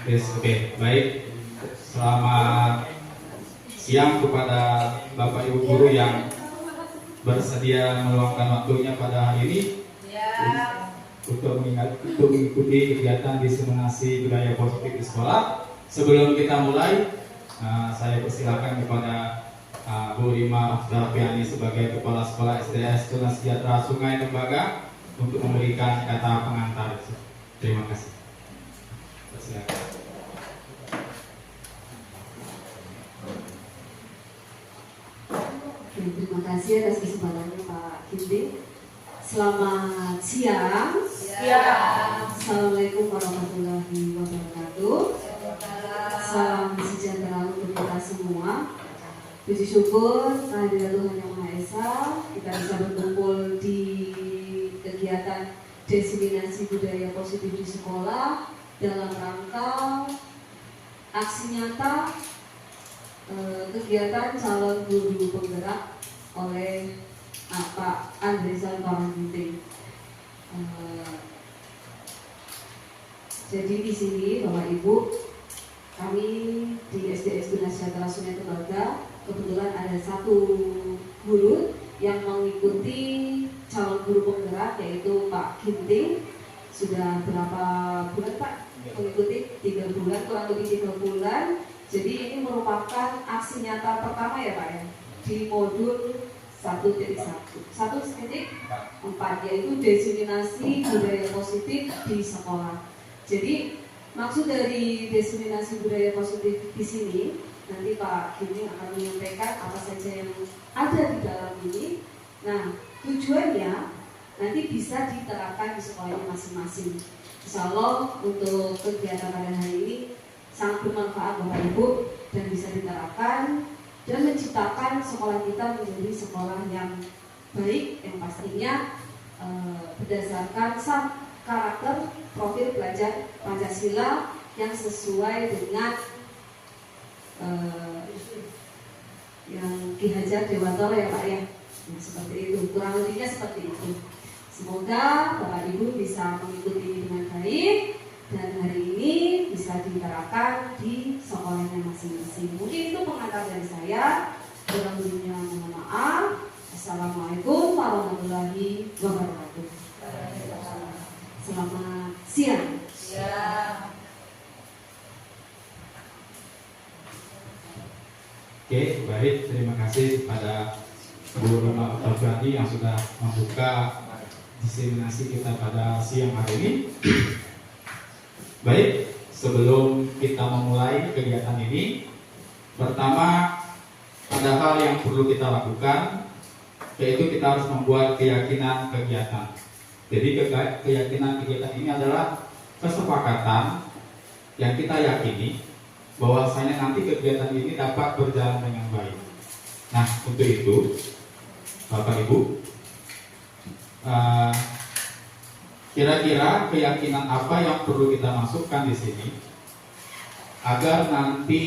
Yes, oke, baik. Selamat siang kepada Bapak Ibu guru yang bersedia meluangkan waktunya pada hari ini untuk mengikuti kegiatan diseminasi budaya positif di sekolah. Sebelum kita mulai, saya persilakan kepada Bu Rima Darpiani sebagai Kepala Sekolah SDS Tuna Sejahtera Sungai Tembaga untuk memberikan kata pengantar. Terima kasih. Persilakan. Terima kasih atas kesempatannya Pak Kinting. Selamat siang. Assalamualaikum warahmatullahi wabarakatuh. Salam sejahtera untuk kita semua. Puji syukur kehadirat Tuhan Yang Maha Esa, kita bisa berkumpul di kegiatan diseminasi budaya positif di sekolah dalam rangka aksi nyata kegiatan calon guru penggerak oleh Pak Andrizal Ginting. Jadi di sini Bapak Ibu, kami di SDS Tuna Sejahtera Sungai Tembaga kebetulan ada satu guru yang mengikuti calon guru penggerak, yaitu Pak Ginting. Sudah berapa bulan Pak mengikuti? 3 bulan, kurang lebih 3 bulan. Jadi ini merupakan aksi nyata pertama ya Pak ya, di modul 1.1, 1.4, yaitu diseminasi budaya positif di sekolah. Jadi maksud dari diseminasi budaya positif di sini, nanti Pak Ginting akan menyampaikan apa saja yang ada di dalam ini. Nah, tujuannya nanti bisa diterapkan di sekolahnya masing-masing. Insya Allah untuk kegiatan pada hari ini sangat bermanfaat Bapak Ibu dan bisa diterapkan dan menciptakan sekolah kita menjadi sekolah yang baik, yang pastinya berdasarkan karakter profil pelajar Pancasila yang sesuai dengan yang Ki Hajar Dewantara ya Pak ya. Nah, seperti itu, kurang lebihnya seperti itu. Semoga Bapak Ibu bisa mengikuti ini dengan baik dan hari ini bisa diterapkan di sekolahnya masing-masing. Mungkin itu pengantar dari saya. Kurang lebihnya mohon maaf. Assalamualaikum warahmatullahi wabarakatuh. Selamat siang. Oke, baik. Terima kasih kepada Bu Rima Darpiani yang sudah membuka diseminasi kita pada siang hari ini. Baik, sebelum kita memulai kegiatan ini, pertama ada hal yang perlu kita lakukan, yaitu kita harus membuat keyakinan kegiatan. Jadi keyakinan kegiatan ini adalah kesepakatan yang kita yakini bahwasanya nanti kegiatan ini dapat berjalan dengan baik. Nah, untuk itu, Bapak Ibu, kira-kira keyakinan apa yang perlu kita masukkan di sini agar nanti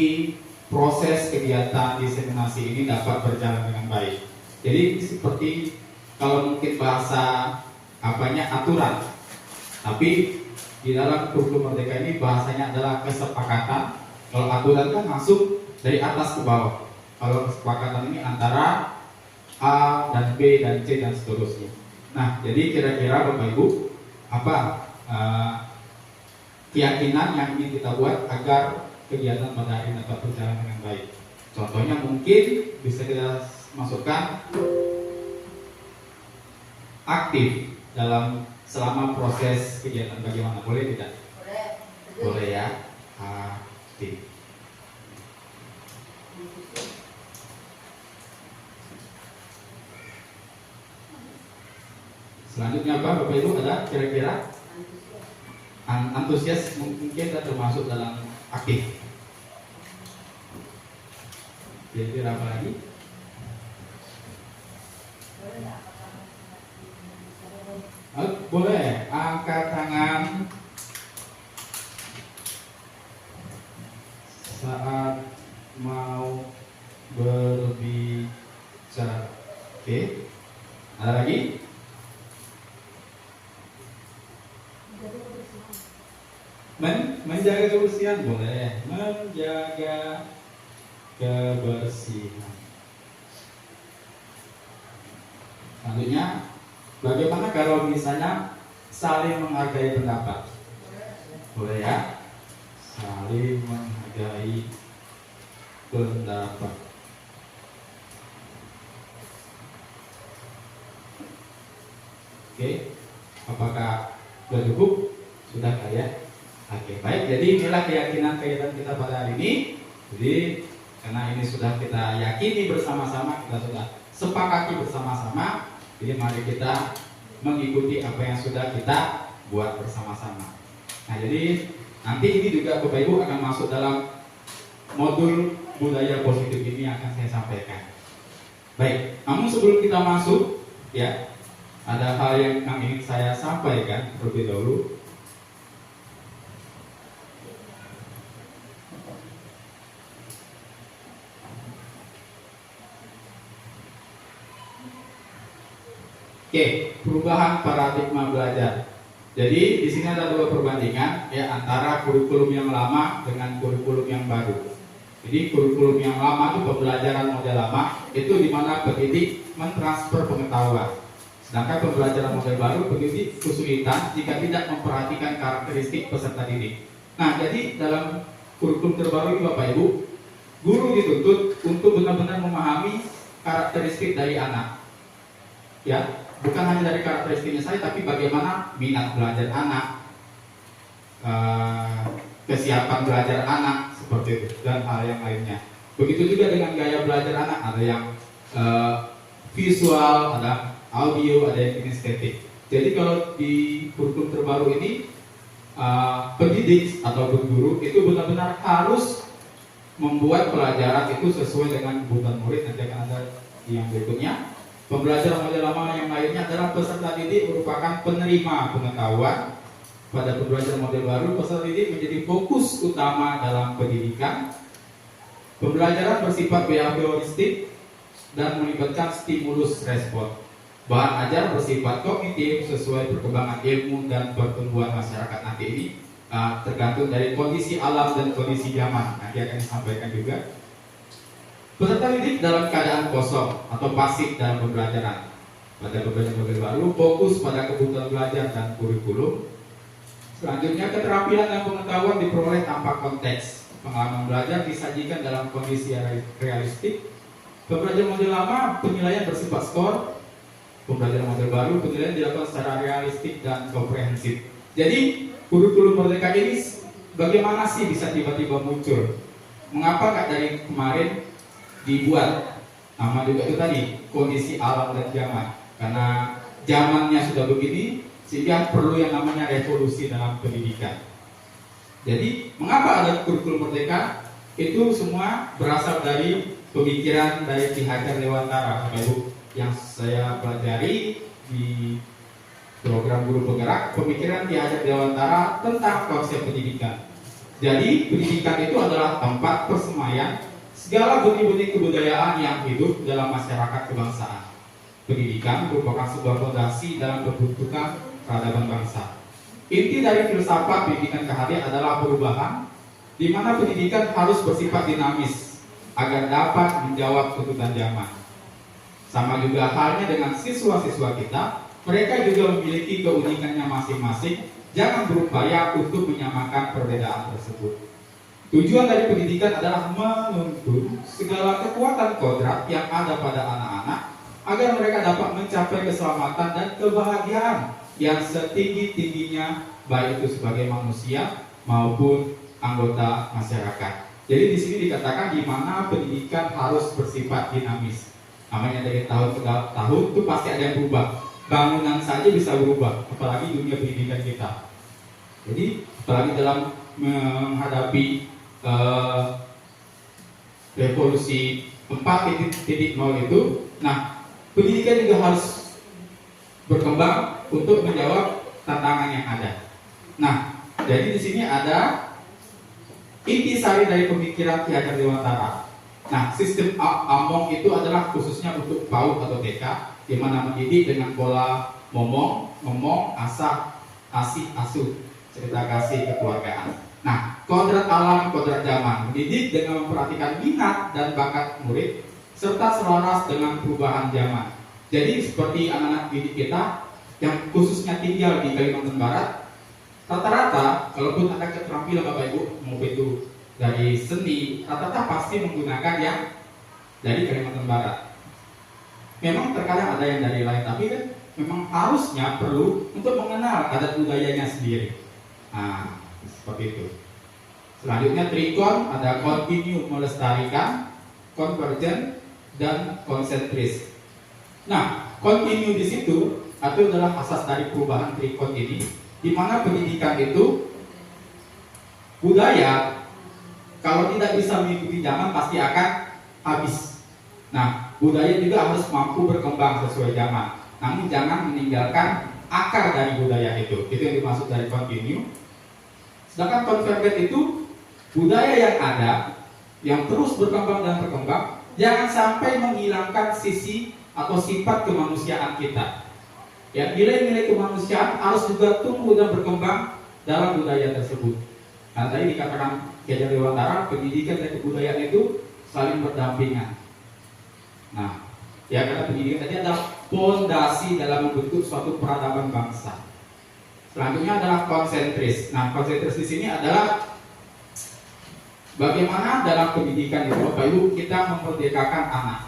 proses kegiatan diseminasi ini dapat berjalan dengan baik. Jadi seperti kalau mungkin bahasa aturan, tapi di dalam kurikulum Merdeka ini bahasanya adalah kesepakatan. Kalau aturan kan masuk dari atas ke bawah. Kalau kesepakatan ini antara A dan B dan C dan seterusnya. Nah, jadi kira-kira Bapak Ibu, apa keyakinan yang ingin kita buat agar kegiatan pada hari ini dapat berjalan dengan baik? Contohnya mungkin bisa kita masukkan aktif dalam selama proses kegiatan. Bagaimana? Boleh tidak? Boleh ya. Aktif. Selanjutnya apa Bapak Ibu, ada kira-kira? Antusias mungkin kita termasuk dalam aktif. Kira-kira apa lagi? Boleh, angkat tangan saat mau berbicara. Oke, ada lagi? Menjaga kebersihan. kebersihan boleh, menjaga kebersihan. Selanjutnya, bagaimana kalau misalnya saling menghargai pendapat? Boleh ya? Saling menghargai pendapat. Oke, apakah sudah cukup? Sudah ya? Oke, baik. Jadi inilah keyakinan kita pada hari ini. Jadi karena ini sudah kita yakini bersama-sama, kita sudah sepakati bersama-sama. Jadi mari kita mengikuti apa yang sudah kita buat bersama-sama. Nah, jadi nanti ini juga Bapak Ibu akan masuk dalam modul budaya positif ini yang akan saya sampaikan. Baik, namun sebelum kita masuk, ya, ada hal yang ingin saya sampaikan terlebih dahulu. Oke, perubahan paradigma belajar. Jadi di sini ada dua perbandingan ya antara kurikulum yang lama dengan kurikulum yang baru. Jadi kurikulum yang lama itu pembelajaran model lama itu di mana pendidik mentransfer pengetahuan. Sedangkan pembelajaran model baru pendidik kesulitan jika tidak memperhatikan karakteristik peserta didik. Nah, jadi dalam kurikulum terbaru ini Bapak Ibu, guru dituntut untuk benar-benar memahami karakteristik dari anak. Ya, bukan hanya dari karakteristiknya saja, tapi bagaimana minat belajar anak, kesiapan belajar anak seperti itu dan hal yang lainnya. Begitu juga dengan gaya belajar anak, ada yang visual, ada audio, ada yang kinestetik. Jadi kalau di kurikulum terbaru ini pendidik atau guru itu benar-benar harus membuat pelajaran itu sesuai dengan kebutuhan murid. Nanti akan ada yang berikutnya. Pembelajaran model lama yang lainnya adalah peserta didik merupakan penerima pengetahuan. Pada pembelajaran model baru, peserta didik menjadi fokus utama dalam pendidikan. Pembelajaran bersifat behavioristik dan melibatkan stimulus respon. Bahan ajar bersifat kognitif sesuai perkembangan ilmu dan pertumbuhan masyarakat. Nanti ini tergantung dari kondisi alam dan kondisi zaman. Nanti akan disampaikan juga. Peserta didik dalam keadaan kosong atau pasif dalam pembelajaran. Pada pembelajaran model baru, fokus pada kebutuhan belajar dan kurikulum. Selanjutnya, keterampilan dan pengetahuan diperoleh tanpa konteks. Pengalaman belajar disajikan dalam kondisi realistik. Pembelajaran model lama, penilaian bersifat skor. Pembelajaran model baru, penilaian dilakukan secara realistik dan komprehensif. Jadi, kurikulum merdeka ini bagaimana sih bisa tiba-tiba muncul? Mengapa nggak dari kemarin dibuat? Nama juga itu tadi, kondisi alam dan zaman. Karena zamannya sudah begini, sehingga perlu yang namanya revolusi dalam pendidikan. Jadi, mengapa ada kurikulum merdeka? Itu semua berasal dari pemikiran dari Ki Hajar Dewantara, Bapak Ibu, yang saya pelajari di program guru penggerak. Pemikiran Ki Hajar Dewantara tentang konsep pendidikan. Jadi, pendidikan itu adalah tempat persemaian segala benih-benih kebudayaan yang hidup dalam masyarakat kebangsaan. Pendidikan merupakan sebuah fondasi dalam pembentukan peradaban bangsa. Inti dari filsafat pendidikan keharian adalah perubahan, di mana pendidikan harus bersifat dinamis agar dapat menjawab tuntutan zaman. Sama juga halnya dengan siswa-siswa kita, mereka juga memiliki keunikannya masing-masing. Jangan berupaya untuk menyamakan perbedaan tersebut. Tujuan dari pendidikan adalah menuntun segala kekuatan kodrat yang ada pada anak-anak agar mereka dapat mencapai keselamatan dan kebahagiaan yang setinggi-tingginya, baik itu sebagai manusia maupun anggota masyarakat. Jadi di sini dikatakan di mana pendidikan harus bersifat dinamis. Namanya dari tahun ke tahun itu pasti ada yang berubah. Bangunan saja bisa berubah, apalagi dunia pendidikan kita. Jadi apalagi dalam menghadapi revolusi 4.0 itu, nah pendidikan juga harus berkembang untuk menjawab tantangan yang ada. Nah, jadi di sini ada intisari dari pemikiran Ki Hajar Dewantara. Nah, sistem Among itu adalah khususnya untuk PAUD atau TK, di mana mendidik dengan pola ngomong, asah, asih, asuh, cerita kasih kekeluargaan. Nah, kodrat alam, kodrat zaman. Mendidik dengan memperhatikan minat dan bakat murid serta selaras dengan perubahan zaman. Jadi seperti anak-anak didik kita yang khususnya tinggal di Kalimantan Barat, rata-rata kalaupun ada keterampilan Bapak Ibu mau itu dari seni, rata-rata pasti menggunakan yang dari Kalimantan Barat. Memang terkadang ada yang dari lain, tapi kan memang harusnya perlu untuk mengenal adat budayanya sendiri. Nah, seperti itu. Selanjutnya trikon ada continue melestarikan, convergent, dan konsentris. Nah, continue di situ itu adalah asas dari perubahan trikon ini, di mana pendidikan itu budaya kalau tidak bisa mengikuti zaman pasti akan habis. Nah, budaya juga harus mampu berkembang sesuai zaman. Namun jangan meninggalkan akar dari budaya itu. Itu yang dimaksud dari continue. Sedangkan convergent itu budaya yang ada, yang terus berkembang dan berkembang, jangan sampai menghilangkan sisi atau sifat kemanusiaan kita. Ya, nilai-nilai kemanusiaan harus juga tumbuh dan berkembang dalam budaya tersebut. Nah, tadi dikatakan Ki Hajar Dewantara, pendidikan dan kebudayaan itu saling berdampingan. Nah, ya karena pendidikan tadi adalah fondasi dalam membentuk suatu peradaban bangsa. Selanjutnya adalah konsentris. Nah, konsentris di sini adalah bagaimana dalam pendidikan itu Bapak Ibu kita memerdekakan anak.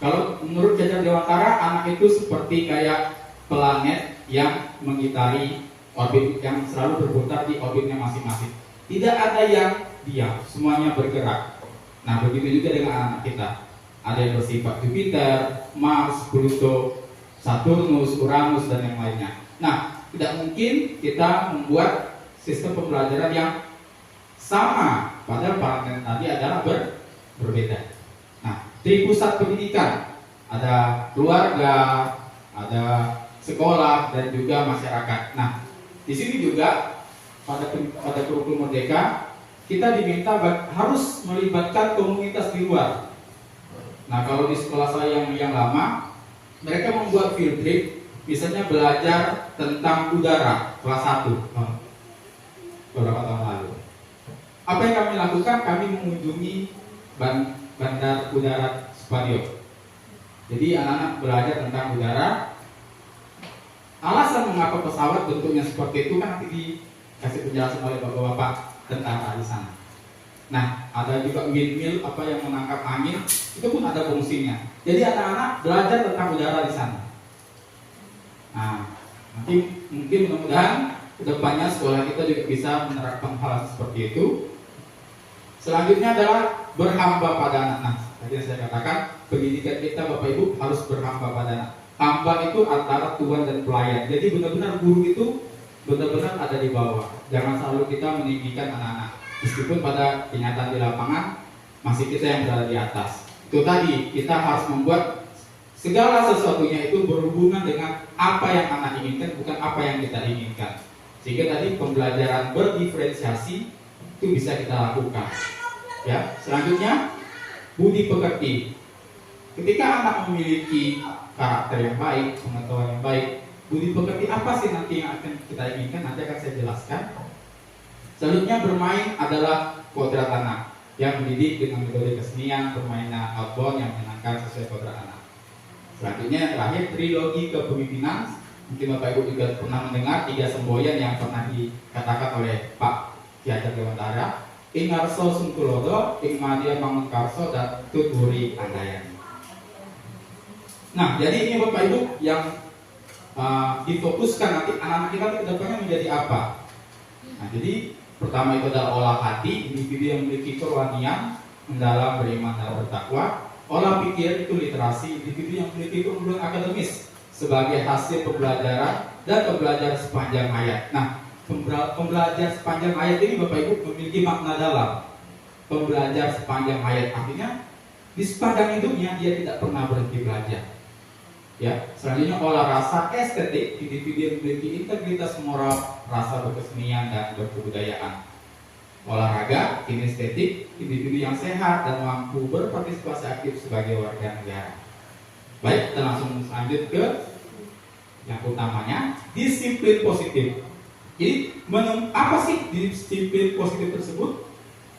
Kalau menurut Ki Hajar Dewantara, anak itu seperti kayak planet yang mengitari orbit, yang selalu berputar di orbitnya masing-masing. Tidak ada yang diam, semuanya bergerak. Nah, begitu juga dengan anak kita. Ada yang bersifat Jupiter, Mars, Pluto, Saturnus, Uranus, dan yang lainnya. Nah, tidak mungkin kita membuat sistem pembelajaran yang sama, padahal planet tadi adalah berbeda. Nah, di pusat pendidikan ada keluarga, ada sekolah, dan juga masyarakat. Nah, di sini juga pada kurikulum Merdeka kita diminta harus melibatkan komunitas di luar. Nah, kalau di sekolah saya yang lama, mereka membuat field trip, misalnya belajar tentang udara kelas 1 beberapa tahun lalu. Apa yang kami lakukan? Kami mengunjungi Bandar Udara Supadio. Jadi anak-anak belajar tentang udara. Alasan mengapa pesawat bentuknya seperti itu kan nanti dikasih penjelasan oleh bapak-bapak tentara di sana. Nah, ada juga windmill apa yang menangkap angin, itu pun ada fungsinya. Jadi anak-anak belajar tentang udara di sana. Nah, nanti mungkin mudah-mudahan kedepannya sekolah kita juga bisa menerapkan hal seperti itu. Selanjutnya adalah berhamba pada anak. Nah, tadi yang saya katakan pendidikan kita Bapak Ibu harus berhamba pada anak. Hamba itu antara tuan dan pelayan. Jadi benar-benar guru itu benar-benar ada di bawah. Jangan selalu kita meninggikan anak-anak. Meskipun pada kenyataan di lapangan masih kita yang berada di atas. Itu tadi kita harus membuat segala sesuatunya itu berhubungan dengan apa yang anak inginkan, bukan apa yang kita inginkan. Sehingga tadi pembelajaran berdiferensiasi itu bisa kita lakukan. Ya, selanjutnya budi pekerti. Ketika anak memiliki karakter yang baik, pengetahuan yang baik, budi pekerti apa sih nanti yang akan kita inginkan? Nanti akan saya jelaskan. Selanjutnya bermain adalah kodrat anak, yang mendidik dengan metode kesenian, permainan outbound yang menyenangkan sesuai kodrat anak. Selanjutnya terakhir trilogi kepemimpinan. Mungkin Bapak Ibu juga pernah mendengar 3 semboyan yang pernah dikatakan oleh Pak Ki Hajar Dewantara. Ing Ngarso Sungkulodo, Ing Madya Mangunkarso, dan Tuturi Andayani. Nah, jadi ini Bapak Ibu yang difokuskan nanti anak-anak kita ke depannya menjadi apa. Nah, jadi pertama itu adalah olah hati, individu yang memiliki kerohanian, mendalam, beriman, dan bertakwa. Olah pikir itu literasi, individu yang memiliki keunggulan akademis sebagai hasil pembelajaran dan pembelajaran sepanjang hayat. Nah, pembelajar sepanjang hayat ini Bapak Ibu memiliki makna dalam. Pembelajar sepanjang hayat artinya di sepanjang hidupnya dia tidak pernah berhenti belajar. Ya, selanjutnya olah rasa estetik, individu yang memiliki integritas moral, rasa berkesenian dan berkebudayaan. Olahraga, kinestetik, individu yang sehat dan mampu berpartisipasi aktif sebagai warga negara. Baik, kita langsung lanjut ke yang utamanya, disiplin positif. Jadi apa sih disiplin positif tersebut?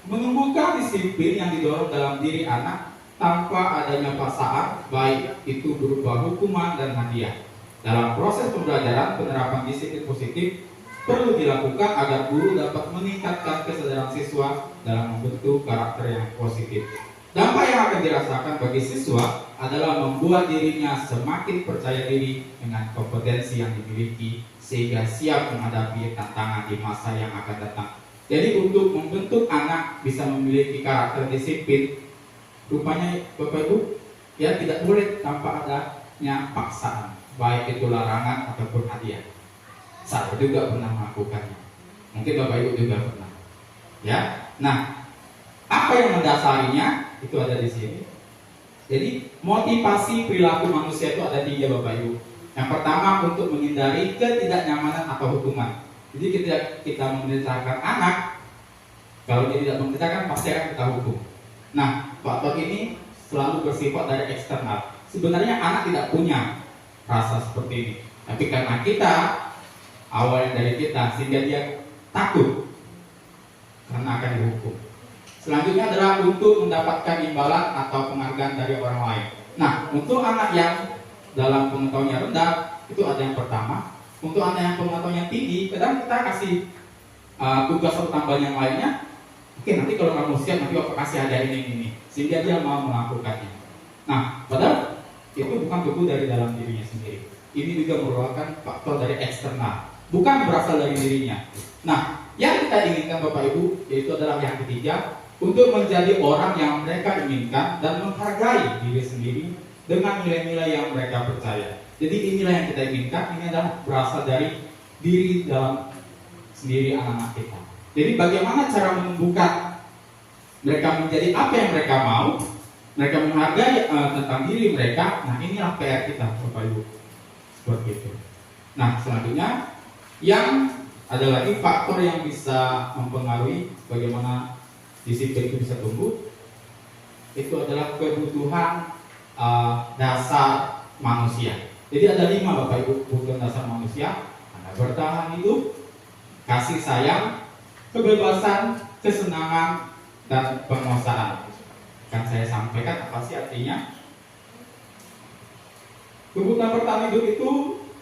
Menumbuhkan disiplin yang didorong dalam diri anak tanpa adanya paksaan, baik itu berupa hukuman dan hadiah. Dalam proses pembelajaran, penerapan disiplin positif perlu dilakukan agar guru dapat meningkatkan kesadaran siswa dalam membentuk karakter yang positif. Dampak yang akan dirasakan bagi siswa adalah membuat dirinya semakin percaya diri dengan kompetensi yang dimiliki sehingga siap menghadapi tantangan di masa yang akan datang. Jadi untuk membentuk anak bisa memiliki karakter disiplin, rupanya Bapak Ibu ya tidak boleh tanpa adanya paksaan, baik itu larangan ataupun hadiah. Saya juga pernah melakukannya. Mungkin Bapak Ibu juga pernah. Ya. Nah, apa yang mendasarinya itu ada di sini. Jadi motivasi perilaku manusia itu ada 3 Bapak Ibu. Yang pertama untuk menghindari ketidaknyamanan atau hukuman. Jadi ketika kita memerintahkan anak, kalau dia tidak memerintahkan pasti akan kita hukum. Nah, faktor ini selalu bersifat dari eksternal. Sebenarnya anak tidak punya rasa seperti ini, tapi karena kita awalnya dari kita sehingga dia takut karena akan dihukum. Selanjutnya adalah untuk mendapatkan imbalan atau penghargaan dari orang lain. Nah, untuk anak yang dalam pengetahuannya rendah itu ada yang pertama. Untuk anak yang pengetahuannya tinggi, kadang kita kasih tugas atau tambahan yang lainnya. Oke, nanti kalau kamu siap nanti aku kasih hadiah ini, sehingga dia mau melakukannya. Nah, padahal itu bukan tumbuh dari dalam dirinya sendiri. Ini juga merupakan faktor dari eksternal, bukan berasal dari dirinya. Nah, yang kita inginkan Bapak Ibu yaitu adalah yang ketiga, untuk menjadi orang yang mereka inginkan dan menghargai diri sendiri dengan nilai-nilai yang mereka percaya. Jadi inilah yang kita inginkan, ini adalah berasal dari diri dalam sendiri anak-anak kita. Jadi bagaimana cara menumbuhkan mereka menjadi apa yang mereka mau, mereka menghargai tentang diri mereka. Nah, inilah PR kita Bapak Ibu. Seperti itu. Nah, selanjutnya yang ada lagi faktor yang bisa mempengaruhi bagaimana disiplin itu bisa tumbuh. Itu adalah kebutuhan dasar manusia. Jadi ada 5 Bapak Ibu kebutuhan dasar manusia. Ada bertahan hidup, kasih sayang, kebebasan, kesenangan, dan penguasaan. Kan saya sampaikan apa sih artinya? Kebutuhan bertahan hidup itu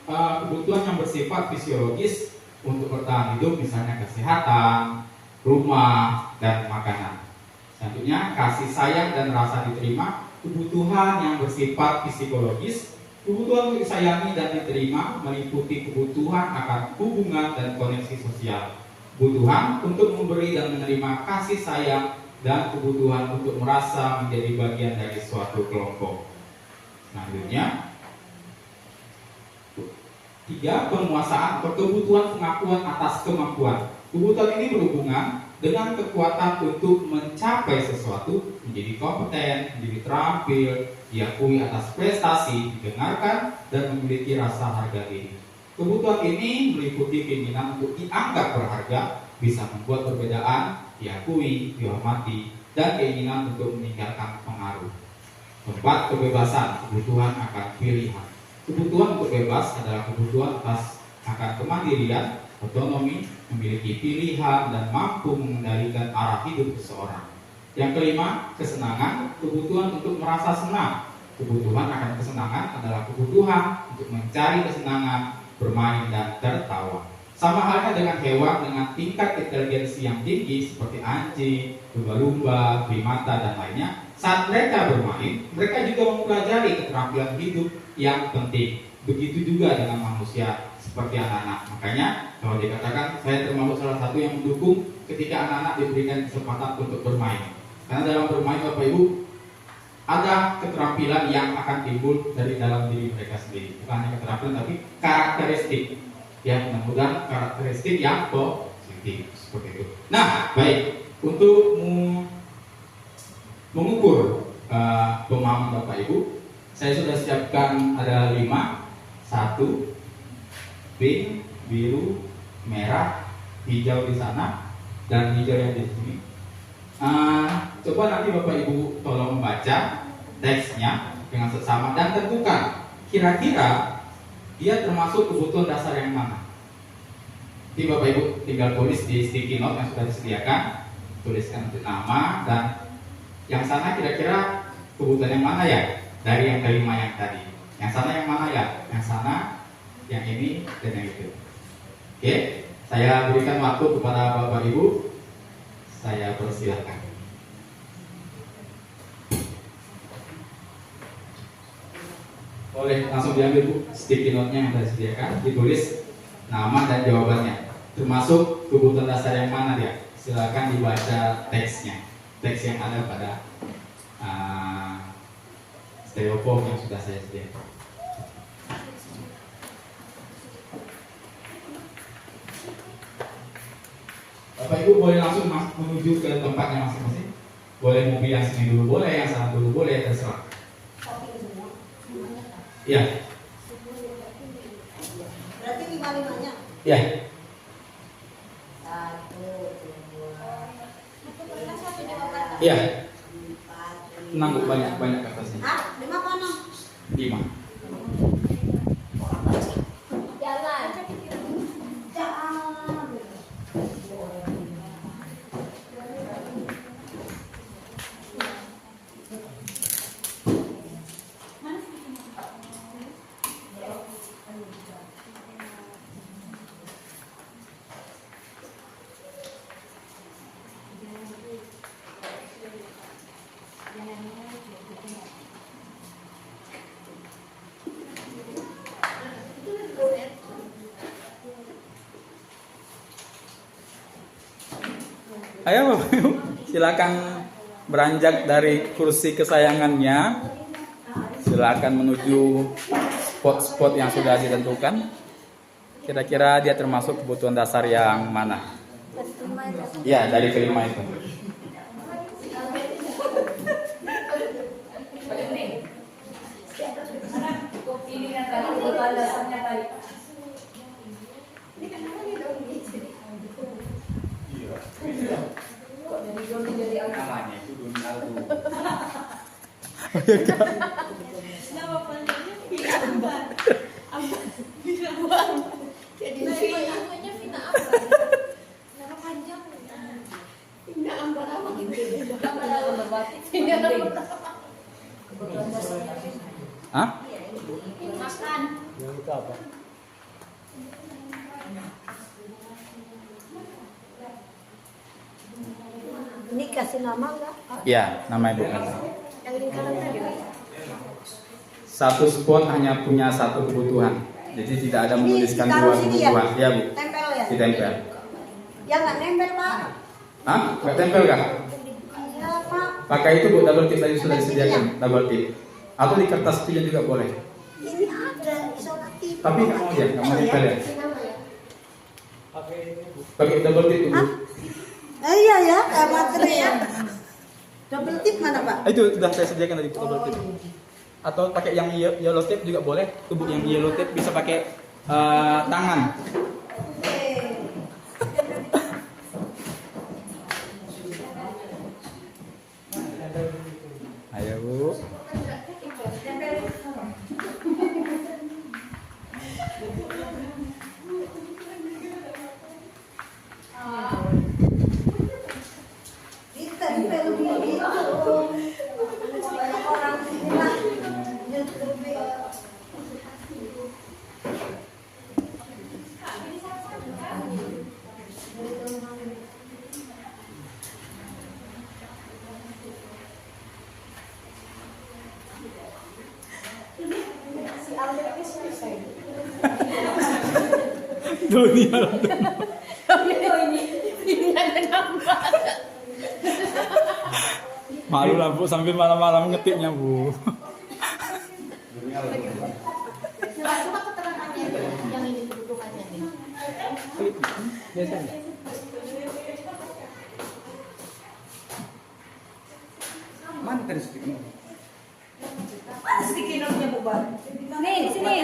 kebutuhan yang bersifat fisiologis untuk bertahan hidup, misalnya kesehatan, rumah, dan makanan. Selanjutnya kasih sayang dan rasa diterima, kebutuhan yang bersifat psikologis. Kebutuhan untuk disayangi dan diterima meliputi kebutuhan akan hubungan dan koneksi sosial, kebutuhan untuk memberi dan menerima kasih sayang, dan kebutuhan untuk merasa menjadi bagian dari suatu kelompok. Selanjutnya 3. Penguasaan atau kebutuhan pengakuan atas kemampuan. Kebutuhan ini berhubungan dengan kekuatan untuk mencapai sesuatu, menjadi kompeten, menjadi terampil, diakui atas prestasi, didengarkan, dan memiliki rasa harga diri. Kebutuhan ini meliputi keinginan untuk dianggap berharga, bisa membuat perbedaan, diakui, dihormati, dan keinginan untuk meninggalkan pengaruh. 4. Kebebasan, kebutuhan akan pilihan. Kebutuhan untuk bebas adalah kebutuhan atas akan kemandirian, otonomi, memiliki pilihan, dan mampu mengendalikan arah hidup seseorang. Yang kelima, kesenangan, kebutuhan untuk merasa senang. Kebutuhan akan kesenangan adalah kebutuhan untuk mencari kesenangan, bermain, dan tertawa. Sama halnya dengan hewan dengan tingkat inteligensi yang tinggi seperti anjing, lumba-lumba, primata, dan lainnya. Saat mereka bermain, mereka juga mempelajari keterampilan hidup yang penting. Begitu juga dengan manusia seperti anak-anak. Makanya kalau dikatakan saya termasuk salah satu yang mendukung ketika anak-anak diberikan kesempatan untuk bermain. Karena dalam bermain Bapak Ibu ada keterampilan yang akan timbul dari dalam diri mereka sendiri. Bukan hanya keterampilan tapi karakteristik. Yang mudah-mudahan karakteristik yang positif seperti itu. Nah, baik, untuk mengukur pemahaman Bapak Ibu, saya sudah siapkan ada 5. 1, pink, biru, merah, hijau di sana, dan hijau yang di sini. Coba nanti Bapak Ibu tolong membaca teksnya dengan seksama dan tentukan kira-kira dia termasuk kebutuhan dasar yang mana. Jadi Bapak Ibu tinggal tulis di sticky note yang sudah disediakan, tuliskan nama dan yang sana kira-kira kebutuhan yang mana ya dari yang kelima yang tadi. Yang sana yang mana ya? Yang sana, yang ini dan yang itu. Oke, saya berikan waktu kepada Bapak Ibu. Saya persilahkan. Boleh langsung diambil Bu, sticky note-nya yang sudah disediakan, ditulis nama dan jawabannya, termasuk kebutuhan dasar yang mana dia. Silakan dibaca teksnya, teks yang ada pada stereofoam yang sudah saya sediakan. Bapak Ibu boleh langsung menuju ke tempatnya masing-masing. Boleh mobil yang sini dulu boleh, yang sana dulu boleh, terserah. Iya. Berarti 5-5-nya? Iya. 1, 2, 3. Iya. Tenang Bu, banyak kertasnya. Hah? 5 apa 6? 5. Jalan. Ayo Bapak Ibu, silakan beranjak dari kursi kesayangannya. Silakan menuju spot-spot yang sudah ditentukan. Kira-kira dia termasuk kebutuhan dasar yang mana? Ya, dari kelima itu. Namanya itu Doni Aldo. Nama panjangnya Vina Ambar. Vina Ambar. Jadi namanya Vina Ambar. Nama panjang Vina Ambar apa gitu? Ambar batik. Vina Ambar. Hah? Makan. Yang itu apa? Ini kasih nama enggak? Ya, nama Ibu. Yang ini kanan tadi. Satu spot hanya punya satu kebutuhan. Jadi tidak ada menuliskan dua kebutuhan. Ya Bu, Tempel ya? ditempel. Ya nggak nempel Pak. Hah? Nggak tempel kah? Ya Pak. Pakai itu Bu, double tip tadi sudah disediakan, double tip. Atau di kertas pilih juga boleh. Ini ada isolatif. Tapi nggak mau ya, nggak mau nempel ya. Kasih nama ya. Pakai double tip Bu. Iya ya, materi ya. Double tip mana Pak? Itu sudah saya sediakan tadi double tip. Atau pakai yang yellow tape juga boleh. Tubuh yang yellow tape bisa pakai tangan. Ayo Bu. Ditempel gitu. Banyak orang bilang YouTube ya. Si Aldo ini selesai. Doni Aldo. Ini ada gambar. Malu lah Bu sambil malam-malam ngetiknya Bu. Coba keterangannya yang ini kebutuhannya nih. Biasanya. Mana tadi sticky? Mana sticky note-nya Bu Bar? Nih, di sini.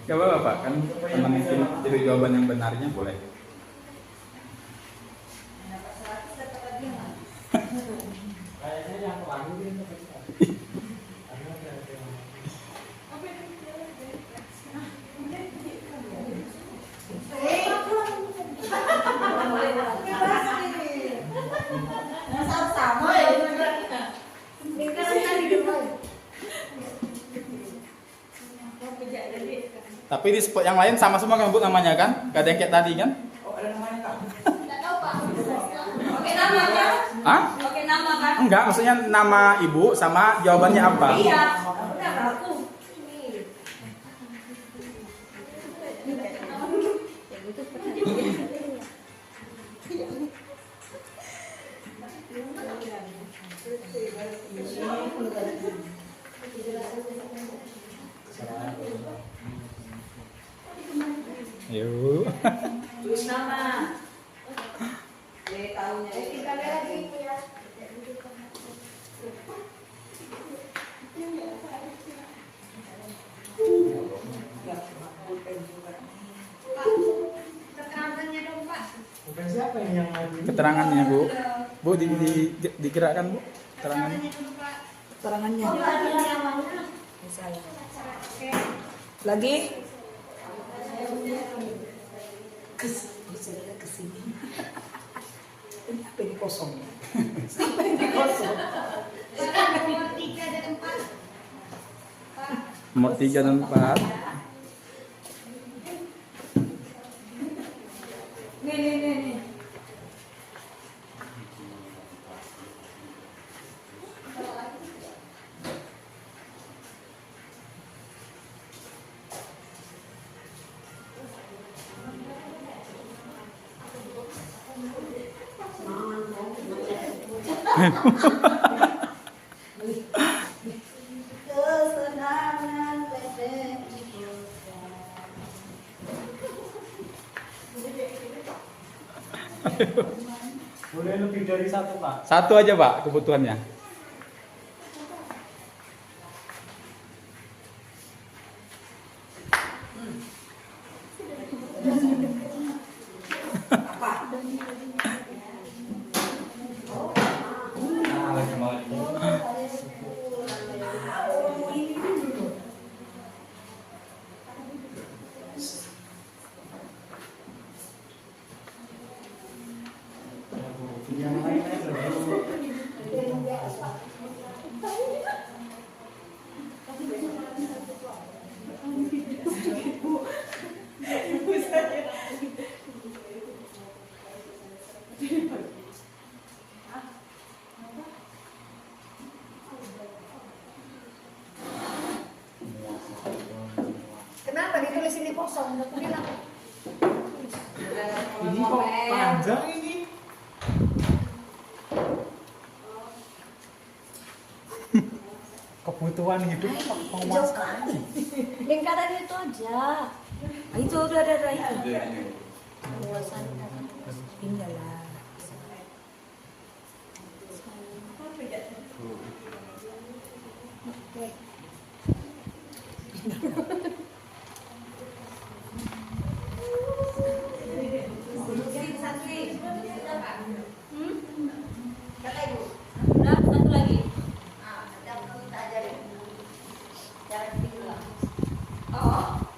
Gak apa-apa Pak, kan teman itu jawaban yang benarnya boleh. Tapi di spot yang lain sama semua kan Bu namanya kan? Gak ada yang kayak tadi kan? Nggak tahu Pak. Oke nama kan? Hah? Oke nama kan? Enggak, maksudnya nama ibu sama jawabannya apa? Iya. Udah aku. Yuk. Tulis nama. Tahunnya. Kita lihat lagi. Keterangannya dong Pak. Bukan siapa yang ngadu? Keterangannya Bu. Bu digerakkan Bu. Keterangannya. Keterangannya. Misalnya. Lagi? Kesini. Ini apa ini kosong? Sampai ini kosong. Nomor 3 dan 4. Nih. Kesenangan ledek. Boleh lebih dari satu Pak. Satu aja Pak kebutuhannya. Yang lain aja. Kenapa ditulis ini kosong? Udah aku bilang. Ini kok panjang ini? Kebutuhan hidup Jauh kali. Lingkaran itu aja. Ah, itu udah ada itu. Luasan tinggalah. Oke. Udah satu lagi.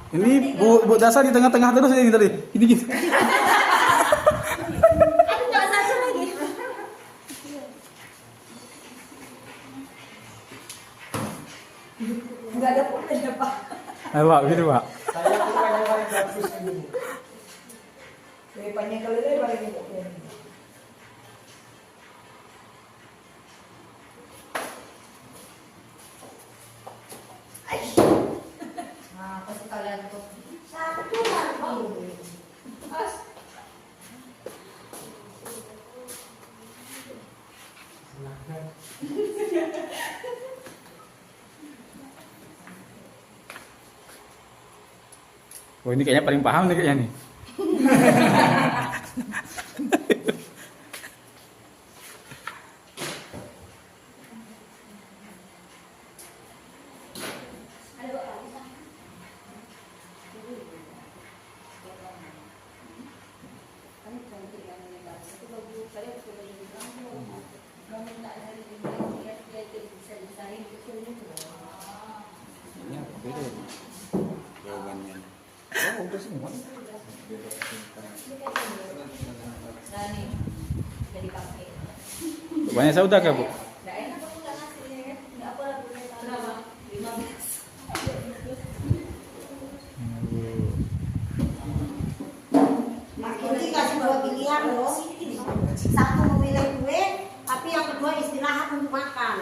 Ini Bu Dasar di tengah-tengah terus ini tadi. Ini gitu. Enggak ada pun ya, Pak. Ayo Pak, gitu Pak. Saya suka yang paling bagus ini. Daripadanya kelele paling itu. Nah, pasti kalian tuh. Satu lagi. Silahkan. Oh ini kayaknya paling paham nih kayaknya nih. itu jawabannya. Oh, udah semua. Nah nih, jadi pakai. Banyak saudah kah, Bu? Nggak enak aku nggak ngasih, nggak apa lagunya. Berapa? 15. Mas Kini kasih dua pilihan loh. Satu memilih kue, tapi yang kedua istirahat untuk makan.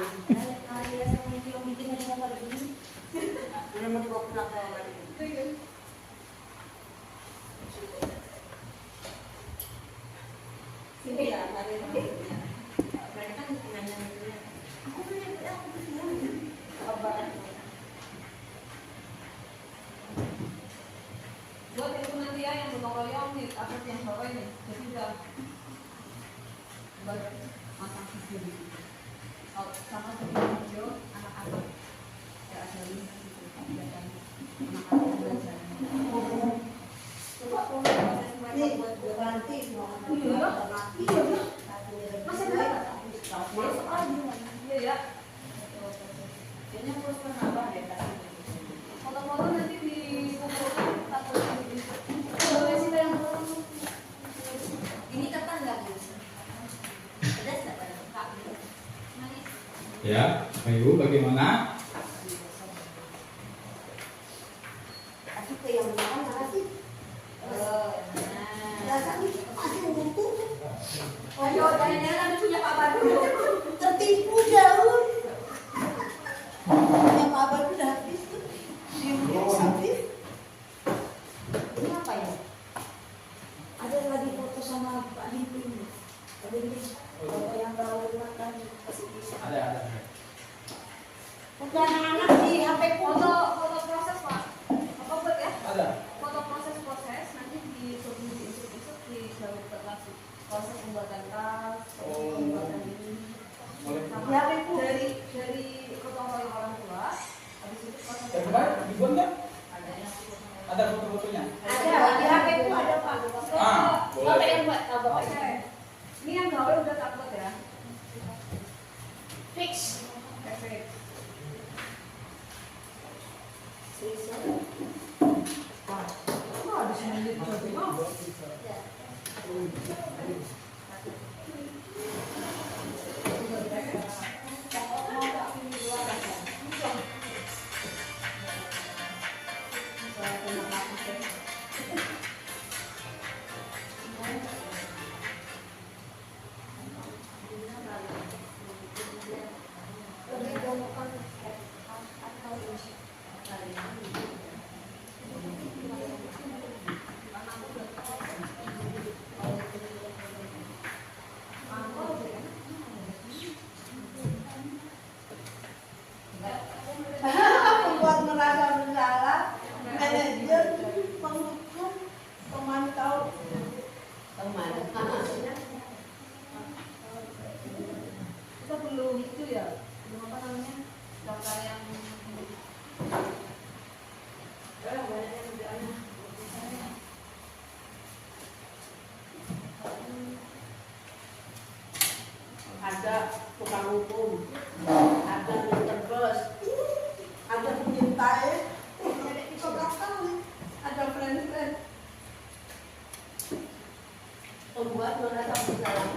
Hari ya sama yang bikin aja nggak ada begini. Udah mau dibawa pulang ke rumah. Sini ya, hari ini. Mereka kan nanya gitu. Aku punya aku punya. Kabar. Buat itu nanti ya yang gotong royong nih, atau yang sore nih, jadi udah buat masak video. Oh, sama video anak-anak. Ya ada ini gitu, kegiatan anak-anak belajar. Coba kalau proses mereka Nih, buat ganti mau Iya. Iya. Masih ada? masuk aja. Iya ya. Kayaknya terus kenapa deh tadi. Foto-foto nanti dikumpulkan tak boleh di. Boleh sih yang Ini ketan nggak Bu? Pedas nggak pada Kak? Manis. Ya, Bapak Ibu bagaimana? Tapi kue yang makan mana sih? Rasanya masih utuh. Oh, jangan-jangan nanti punya Pak Badu. Tertipu jauh. Yang Pak Abang udah habis tuh. Habis. Ini apa ya? Ada yang lagi foto sama Pak Dindu ini. Ada ini foto yang baru makan. Ada. Udah anak-anak di HP foto foto. proses Pak. Apa buat ya? Ada. Foto proses nanti di jalur terlalu proses pembuatan tas, pembuatan ini. Sama Di HP ku. dari gotong royong orang tua. Habis itu proses Yang kemarin dibuat nggak? ada yang Ada foto-fotonya? Ada di HP ku ada Pak. Boleh. Bapak yang buat, Bapak Oke. yang Ini yang gawe udah tak buat ya. fix. Perfect. Membuat merasa bersalah, manajer, penghukum, pemantau, teman. Kita perlu itu ya. Belum apa namanya? Daftar yang Ada tukang hukum, ada terus, ada penyintai, ada friend-friend. Membuat merasa bersalah.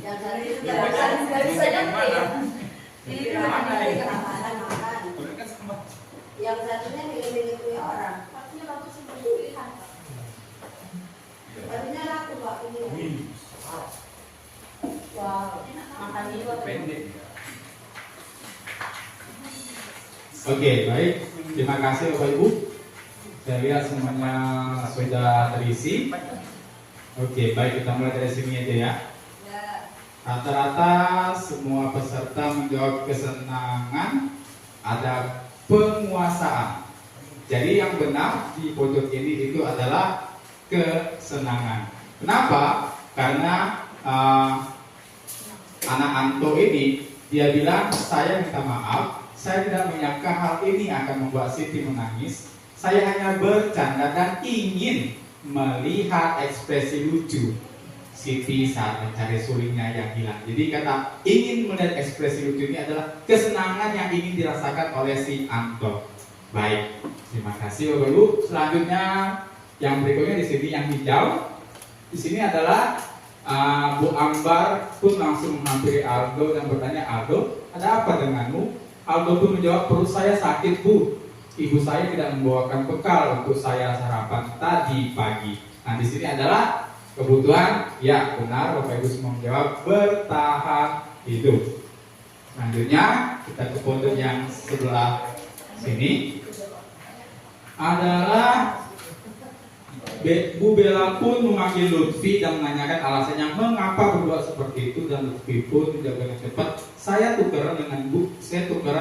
Yang dari Bisa dapet ya? yang satunya milik-milik punya orang. Pastinya bagus sih pilihan. Tadinya laku Pak ini. Wow, makan juga. Oke, baik. Terima kasih Bapak Ibu. Saya lihat semuanya sudah terisi. Oke, baik, kita mulai dari sini aja ya. Rata-rata semua peserta menjawab kesenangan, ada penguasaan. Jadi yang benar di pojok ini itu adalah kesenangan. Kenapa? Karena anak Anto ini dia bilang, saya minta maaf, saya tidak menyangka hal ini akan membuat Siti menangis. Saya hanya bercanda dan ingin melihat ekspresi lucu Siti saat mencari sulingnya yang hilang. Jadi kata ingin melihat ekspresi lucu ini adalah kesenangan yang ingin dirasakan oleh si Anto. Baik, terima kasih Bapak Ibu. Selanjutnya yang berikutnya di sini yang hijau. Di sini adalah Bu Ambar pun langsung menghampiri Aldo dan bertanya, Aldo, ada apa denganmu? Aldo pun menjawab, perut saya sakit Bu. Ibu saya tidak membawakan bekal untuk saya sarapan tadi pagi. Nah di sini adalah kebutuhan, ya benar Bapak Ibu semua menjawab, bertahan hidup. Selanjutnya kita ke foto yang sebelah sini adalah Bu Bella pun memanggil Lutfi dan menanyakan alasannya mengapa berbuat seperti itu, dan Lutfi pun menjawab dengan cepat, saya tukeran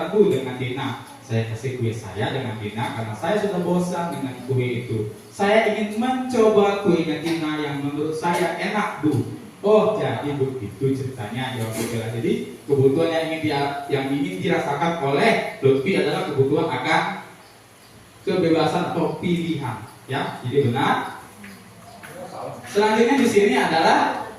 Bu dengan Dina. Saya kasih kue saya dengan Dina karena saya sudah bosan dengan kue itu. Saya ingin mencoba kuenya Dina yang menurut saya enak Bu. Oh jadi begitu ceritanya, jawab Bu Bella. Jadi kebutuhan yang ingin dirasakan oleh Lutfi adalah kebutuhan akan kebebasan atau pilihan. Ya, jadi benar. Selanjutnya di sini adalah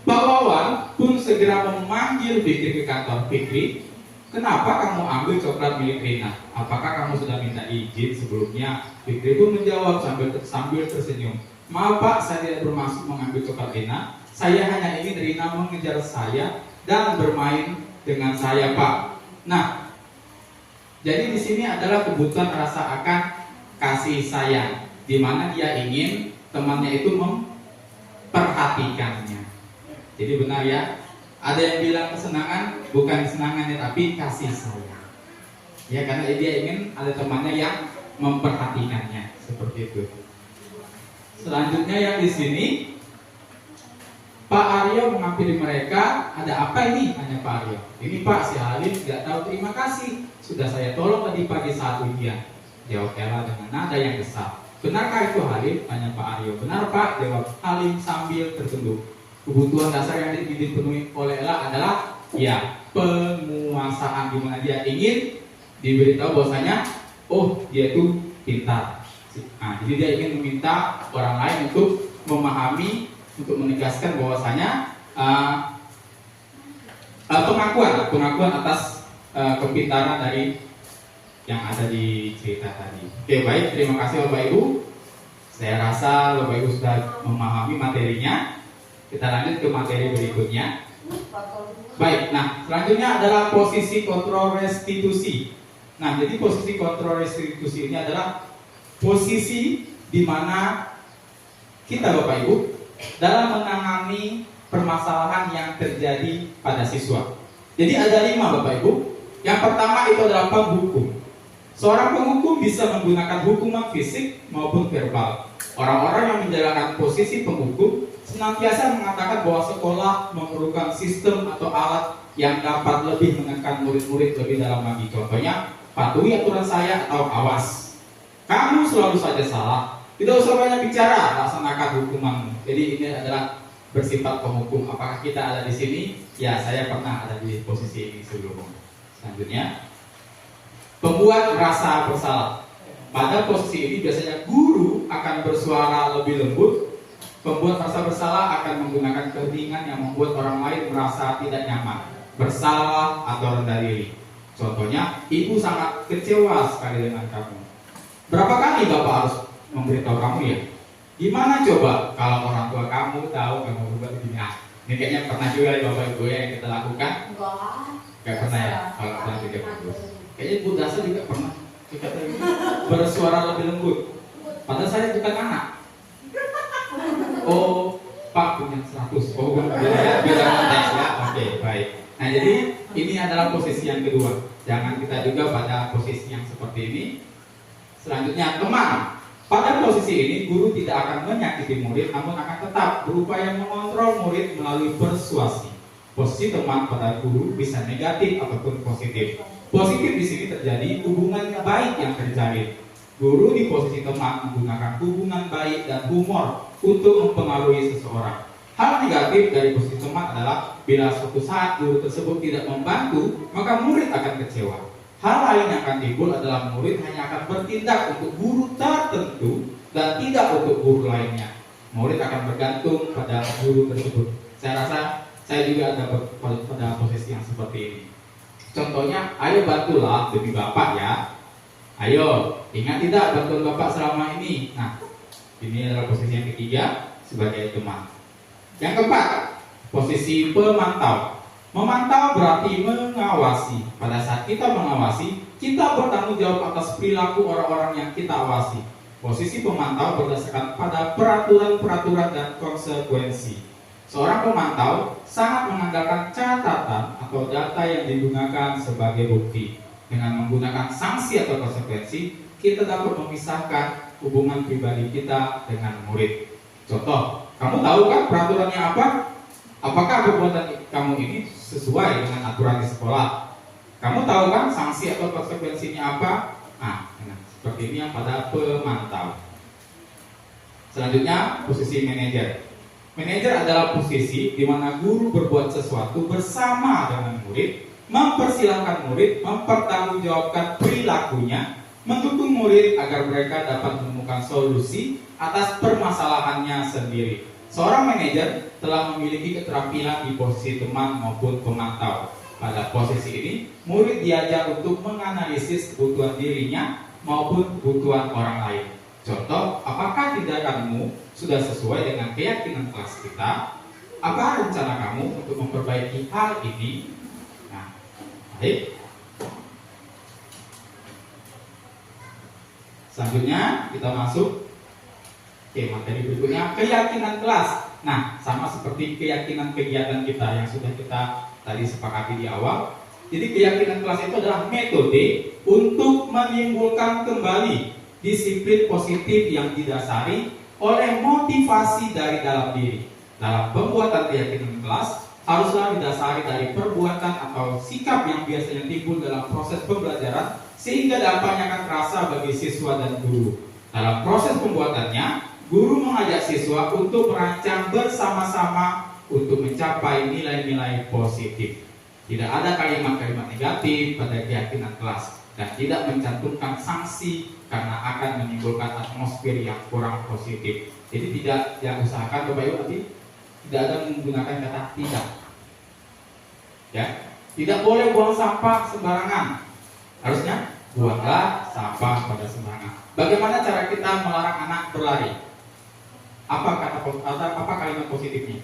Pak Wawan pun segera memanggil Fikri ke kantor. Fikri, kenapa kamu ambil coklat milik Rina? Apakah kamu sudah minta izin sebelumnya? Fikri pun menjawab sambil tersenyum. Maaf Pak, saya tidak bermaksud mengambil coklat Rina. Saya hanya ingin Rina mengejar saya dan bermain dengan saya Pak. Nah, jadi di sini adalah kebutuhan rasa akan kasih sayang, di mana dia ingin temannya itu memperhatikannya. Jadi benar ya, ada yang bilang kesenangan, bukan kesenangannya tapi kasih sayang. Ya karena dia ingin ada temannya yang memperhatikannya, seperti itu. Selanjutnya yang di sini Pak Aryo menghampiri mereka. Ada apa ini? Tanya Pak Aryo. Ini Pak, si Halim tidak tahu terima kasih, sudah saya tolong tadi pagi saat ujian. Jawab Ella dengan nada yang besar. Benarkah itu Halim? Tanya Pak Aryo. Benar Pak, jawab Halim sambil tertunduk. Kebutuhan dasar yang ingin dipenuhi oleh Ella adalah ya penguasaan, di mana dia ingin diberitahu bahwasanya oh dia itu pintar. Nah, jadi dia ingin meminta orang lain untuk memahami, untuk menegaskan bahwasanya pengakuan atas kepintaran dari yang ada di cerita tadi. Oke baik, terima kasih Bapak Ibu. Saya rasa Bapak Ibu sudah memahami materinya. Kita lanjut ke materi berikutnya. Baik, nah selanjutnya adalah posisi kontrol restitusi. Nah jadi posisi kontrol restitusi ini adalah posisi di mana kita Bapak Ibu dalam menangani permasalahan yang terjadi pada siswa. Jadi ada 5 Bapak Ibu. Yang pertama itu adalah penghukum. Seorang penghukum bisa menggunakan hukuman fisik maupun verbal. Orang-orang yang menjalankan posisi penghukum senantiasa mengatakan bahwa sekolah memerlukan sistem atau alat yang dapat lebih menekan murid-murid lebih dalam lagi. Contohnya, patuhi aturan saya atau awas. Kamu selalu saja salah. Tidak usah banyak bicara, laksanakan hukuman. Jadi ini adalah bersifat penghukum. Apakah kita ada di sini? Ya, saya pernah ada di posisi ini sebelumnya. Selanjutnya, pembuat rasa bersalah. Pada posisi ini biasanya guru akan bersuara lebih lembut. Pembuat rasa bersalah akan menggunakan keheningan yang membuat orang lain merasa tidak nyaman, bersalah atau rendah diri. Contohnya, ibu sangat kecewa sekali dengan kamu. Berapa kali bapak harus memberitahu kamu ya? Gimana coba kalau orang tua kamu tahu kamu berbuat begini? Ini kayaknya pernah juga ya bapak ibu ya yang kita lakukan. Gak pernah ya? Kalau pernah juga bagus. Kayaknya Bu Dasa juga pernah bersuara lebih lembut. Padahal saya bukan anak. Oh, Pak punya 100. Oh, bukan beda konteks ya. Oke, baik. Nah, jadi ini adalah posisi yang kedua. Jangan kita juga pada posisi yang seperti ini. Selanjutnya, teman. Pada posisi ini, guru tidak akan menyakiti murid, namun akan tetap berupaya mengontrol murid melalui persuasi. Posisi teman pada guru bisa negatif ataupun positif. Positif di sini terjadi hubungan baik yang terjalin. Guru di posisi teman menggunakan hubungan baik dan humor untuk mempengaruhi seseorang. Hal negatif dari posisi teman adalah bila suatu saat guru tersebut tidak membantu, maka murid akan kecewa. Hal lain yang akan timbul adalah murid hanya akan bertindak untuk guru tertentu dan tidak untuk guru lainnya. Murid akan bergantung pada guru tersebut. Saya rasa saya juga ada pada posisi yang seperti ini. Contohnya, ayo bantulah demi Bapak ya. Ayo, ingat tidak bantuan Bapak selama ini. Nah, ini adalah posisi yang ketiga sebagai teman. Yang keempat, posisi pemantau. Memantau berarti mengawasi. Pada saat kita mengawasi, kita bertanggung jawab atas perilaku orang-orang yang kita awasi. Posisi pemantau berdasarkan pada peraturan-peraturan dan konsekuensi. Seorang pemantau sangat mengandalkan catatan atau data yang digunakan sebagai bukti. Dengan menggunakan sanksi atau konsekuensi, kita dapat memisahkan hubungan pribadi kita dengan murid. Contoh, kamu tahu kan peraturannya apa? Apakah perbuatan kamu ini sesuai dengan aturan di sekolah? Kamu tahu kan sanksi atau konsekuensinya apa? Nah, seperti ini yang pada pemantau. Selanjutnya, posisi manajer. Manajer adalah posisi di mana guru berbuat sesuatu bersama dengan murid, mempersilahkan murid mempertanggungjawabkan perilakunya, mendukung murid agar mereka dapat menemukan solusi atas permasalahannya sendiri. Seorang manajer telah memiliki keterampilan di posisi teman maupun pemantau. Pada posisi ini, murid diajar untuk menganalisis kebutuhan dirinya maupun kebutuhan orang lain. Contoh, apakah tindakanmu sudah sesuai dengan keyakinan kelas kita? Apa rencana kamu untuk memperbaiki hal ini? Nah, baik. Selanjutnya kita masuk materi berikutnya, keyakinan kelas. Nah, sama seperti keyakinan kegiatan kita yang sudah kita tadi sepakati di awal. Jadi keyakinan kelas itu adalah metode untuk menimbulkan kembali disiplin positif yang didasari oleh motivasi dari dalam diri. Dalam pembuatan keyakinan kelas haruslah didasari dari perbuatan atau sikap yang biasanya timbul dalam proses pembelajaran sehingga dampaknya akan terasa bagi siswa dan guru. Dalam proses pembuatannya, guru mengajak siswa untuk merancang bersama-sama untuk mencapai nilai-nilai positif. Tidak ada kalimat-kalimat negatif pada keyakinan kelas dan tidak mencantumkan sanksi karena akan menimbulkan atmosfer yang kurang positif. Jadi tidak yang usahakan Bapak Ibu nanti tidak ada menggunakan kata tidak. Ya, tidak boleh buang sampah sembarangan. Harusnya buanglah sampah pada sembarangan. Bagaimana cara kita melarang anak berlari? Apa kalimat positifnya?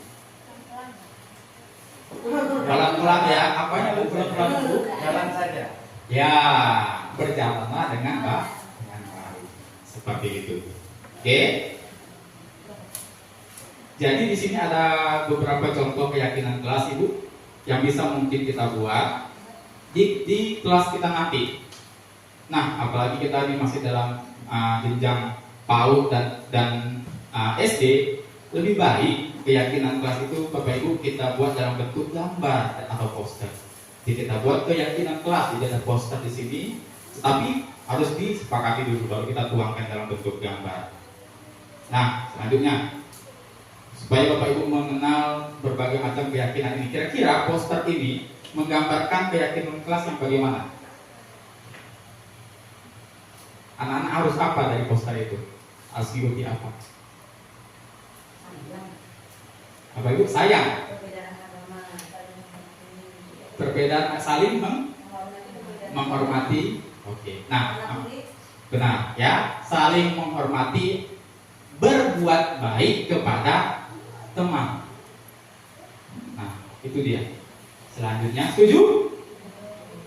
Pelan-pelan ya. Apanya Bu pelan-pelan Bu? Jalan saja. Ya, berjalanlah dengan baik. Seperti itu. Oke. Jadi di sini ada beberapa contoh keyakinan kelas Ibu yang bisa mungkin kita buat di kelas kita nanti. Nah, apalagi kita ini masih dalam jenjang PAUD dan SD, lebih baik keyakinan kelas itu Bapak Ibu kita buat dalam bentuk gambar atau poster. Jadi kita buat keyakinan kelas, jadi ada poster di sini, tetapi harus disepakati dulu baru kita tuangkan dalam bentuk gambar. Nah, selanjutnya supaya Bapak Ibu mengenal berbagai macam keyakinan ini, kira-kira poster ini menggambarkan keyakinan kelas yang bagaimana? Anak-anak harus apa dari poster itu? Harus diikuti apa? Bapak Ibu sayang, perbedaan saling menghormati. Oke. Nah, benar ya, saling menghormati, berbuat baik kepada teman. Nah, itu dia. Selanjutnya setuju?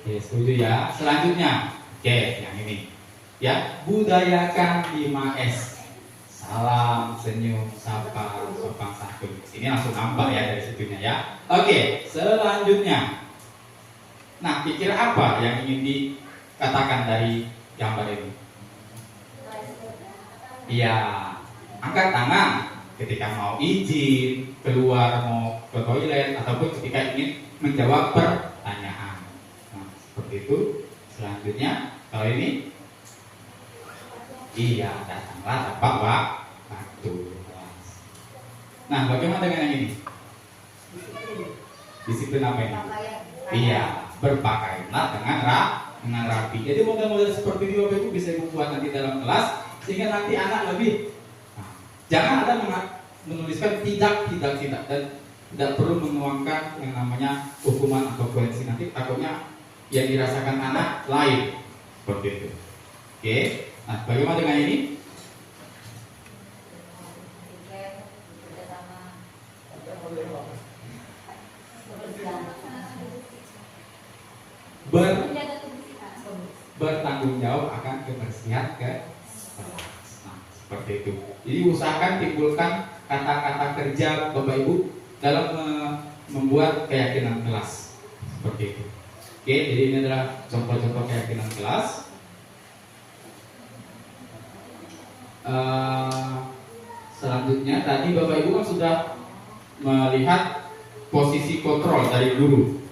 Oke, setuju ya. Selanjutnya, oke, yang ini ya, budayakan 5S. Salam, senyum, sapa, sopan santun. Ini langsung nampak ya dari situnya ya. Oke, selanjutnya. Nah, kira apa yang ingin dikatakan dari gambar ini? Iya, angkat tangan ketika mau izin, keluar mau ke toilet, ataupun ketika ingin menjawab pertanyaan. Nah, seperti itu. Selanjutnya, kalau ini, iya, datanglah tanpa waktu. Nah, bagaimana dengan yang ini? Disiplin apa ini? Iya, berpakaianlah dengan dengan rapi. Jadi model-model seperti ini Bapak Ibu bisa Ibu buat nanti dalam kelas sehingga nanti anak lebih. Nah, jangan ada menuliskan tidak dan tidak perlu menuangkan yang namanya hukuman atau koreksi, nanti takutnya yang dirasakan anak lain seperti itu. Oke, nah bagaimana dengan ini? Bertanggung jawab akan kebersihan ke kelas. Nah, seperti itu. Jadi usahakan timbulkan kata-kata kerja Bapak Ibu dalam membuat keyakinan kelas. Seperti itu. Oke, jadi ini adalah contoh-contoh keyakinan kelas. Selanjutnya tadi Bapak Ibu kan sudah melihat posisi kontrol dari guru.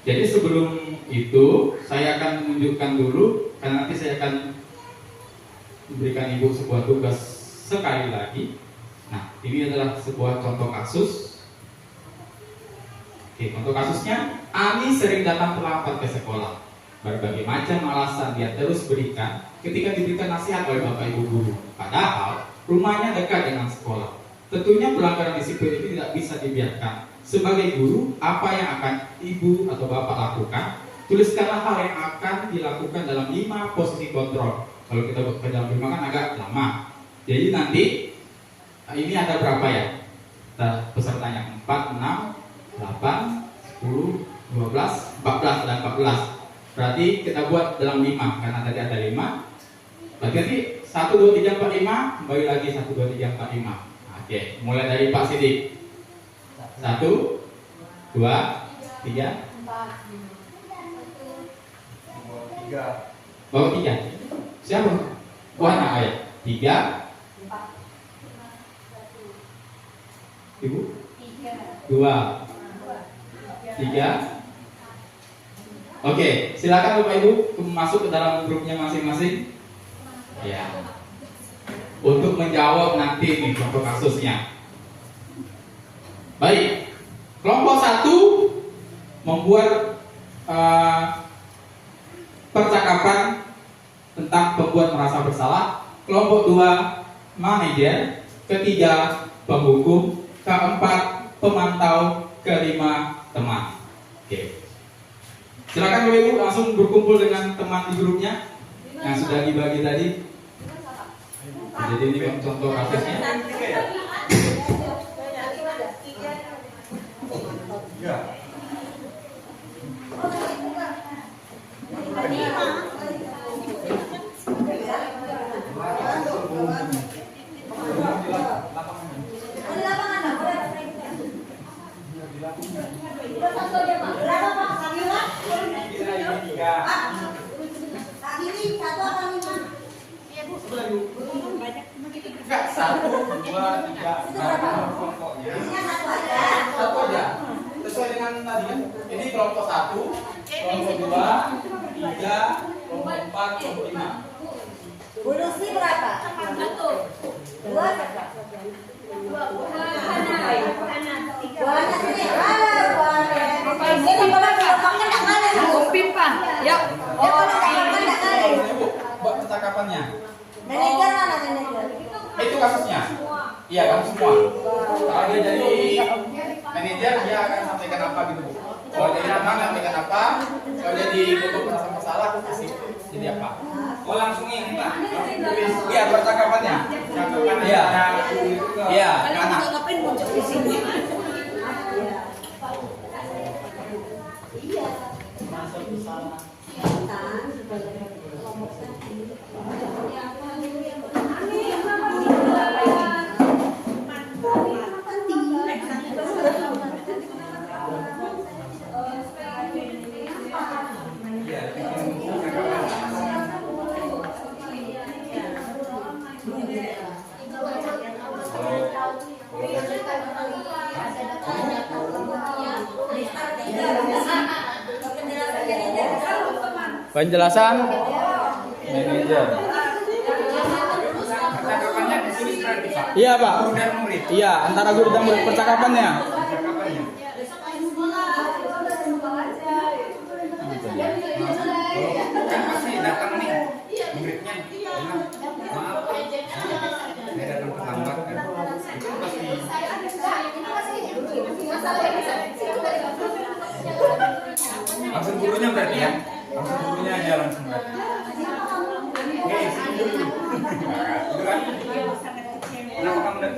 Jadi sebelum itu saya akan menunjukkan dulu, karena nanti saya akan memberikan Ibu sebuah tugas sekali lagi. Nah, ini adalah sebuah contoh kasus. Oke, contoh kasusnya, Ani sering datang terlambat ke sekolah. Berbagai macam alasan dia terus berikan ketika diberikan nasihat oleh Bapak Ibu guru. Padahal rumahnya dekat dengan sekolah. Tentunya pelanggaran disiplin ini tidak bisa dibiarkan. Sebagai guru, apa yang akan Ibu atau Bapak lakukan? Tuliskanlah hal yang akan dilakukan dalam 5 posisi kontrol. Kalau kita ke dalam 5 kan agak lama. Jadi nanti ini ada berapa ya? Pesertanya 4, 6, 8, 10, 12, 14 dan 14. Berarti kita buat dalam 5 karena tadi ada 5. Berarti 1, 2, 3, 4, 5. Kembali lagi 1, 2, 3, 4, 5. Oke, mulai dari Pak Sidik. 1, 2, 3, 3. bawa 3. Siapa? Wah, anak ayah. 3. Ibu? 2, 3. Oke, silakan Bapak Ibu masuk ke dalam grupnya masing-masing. Ya. Untuk menjawab nanti nih contoh kasusnya. Baik, kelompok 1 membuat percakapan tentang pembuat merasa bersalah. Kelompok 2 manajer. Ketiga penghukum. Keempat pemantau. Kelima teman. Oke. Silakan Bapak Ibu langsung berkumpul dengan teman di grupnya yang sudah dibagi tadi. Jadi ini contoh kasusnya. Enggak, 1, 2, 3, 4 kelompoknya. Satu aja. Sesuai dengan tadi kan. Ini kelompok 1, kelompok 2, 3, kelompok 4, kelompok 5. Bonusnya berapa? 2. Buat percakapannya. Manajer mana manajer? Itu kasusnya. Iya, kamu semua. Kalau dia jadi manajer, dia akan sampaikan apa gitu, Bu. Kalau jadi abang, sampaikan apa. Kalau jadi pembuat merasa bersalah, kasih jadi apa. Oh, langsung ini, Pak. Iya, percakapannya. Iya. Iya, anak. Ngapain muncul di sini? Iya. Merasa bersalah. Penjelasan manajer. Percakapannya di sini seperti Pak. Iya, Pak. Guru dan murid. Iya, antara guru dan murid percakapannya. Percakapannya. Kenapa kamu lihat?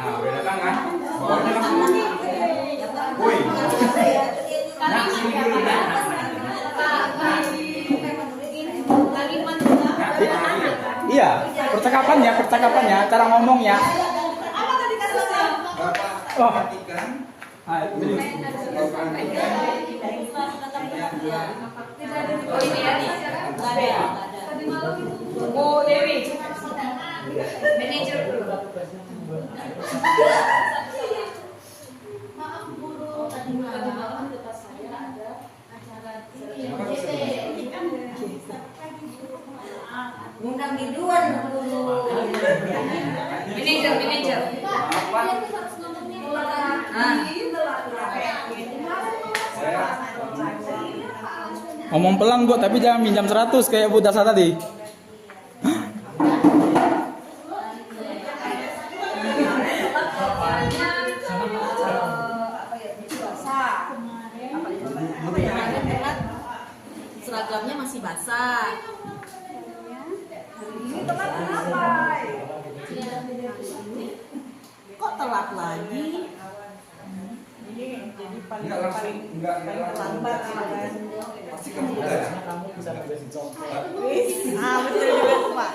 Nah, udah datang kan? Bawahnya langsung. Woi. Nah, sini dulu nah. Iya, percakapannya, cara ngomongnya. Oh. Ah, ini. Oh, Dewi. Manajer dulu. Maaf guru, tadi malam dekat saya ada acara ngundang biduan guru. Manajer. Ngomong pelan Bu, tapi jangan minjam 100 kayak Bu Dasa tadi. Seragamnya masih basah. Kok telat lagi? Pasti kamu udah ya? Ah, betul juga tuh, Pak.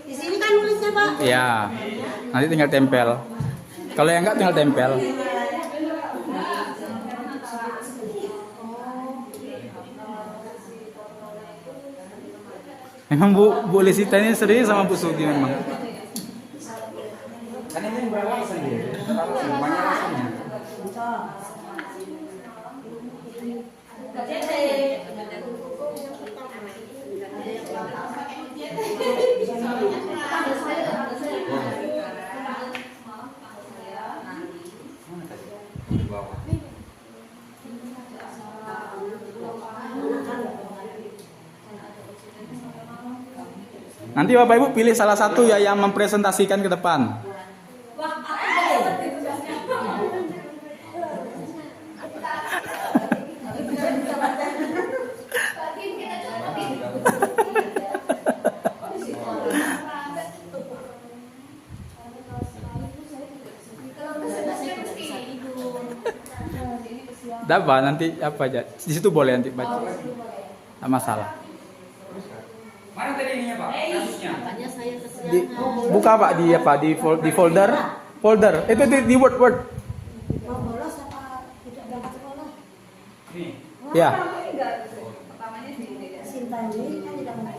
Di sini kan nulisnya, Pak. Iya. Nanti tinggal tempel. Kalau yang enggak tinggal tempel. Memang Bu Lisita ini sering sama Bu Sugi memang. Kan ini berapa rasanya? Banyak rasanya. Nanti Bapak Ibu pilih salah satu ya yang mempresentasikan ke depan. Dapat nanti apa aja di situ boleh nanti baca. Tidak masalah. Mana tadi ininya Pak? Kasusnya. Makanya saya kesiangan. Buka Pak di folder. Itu di Word. Bolos apa tidak berangkat sekolah? Nih. Ya. Pertamanya di Sinta ini kan tidak mau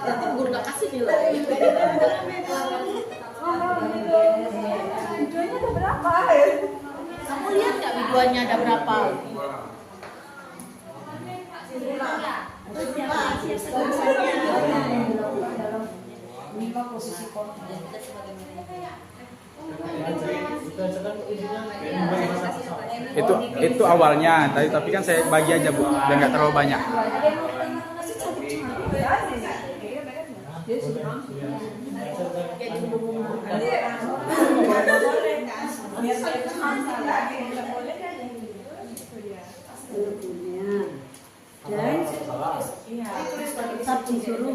Tapi guru nggak kasih nilai. Videonya ada berapa? Kamu lihat nggak videonya ada berapa? lima posisi konten. Itu awalnya. Tapi kan saya bagi aja Bu, biar nggak terlalu banyak. Dan tetap disuruh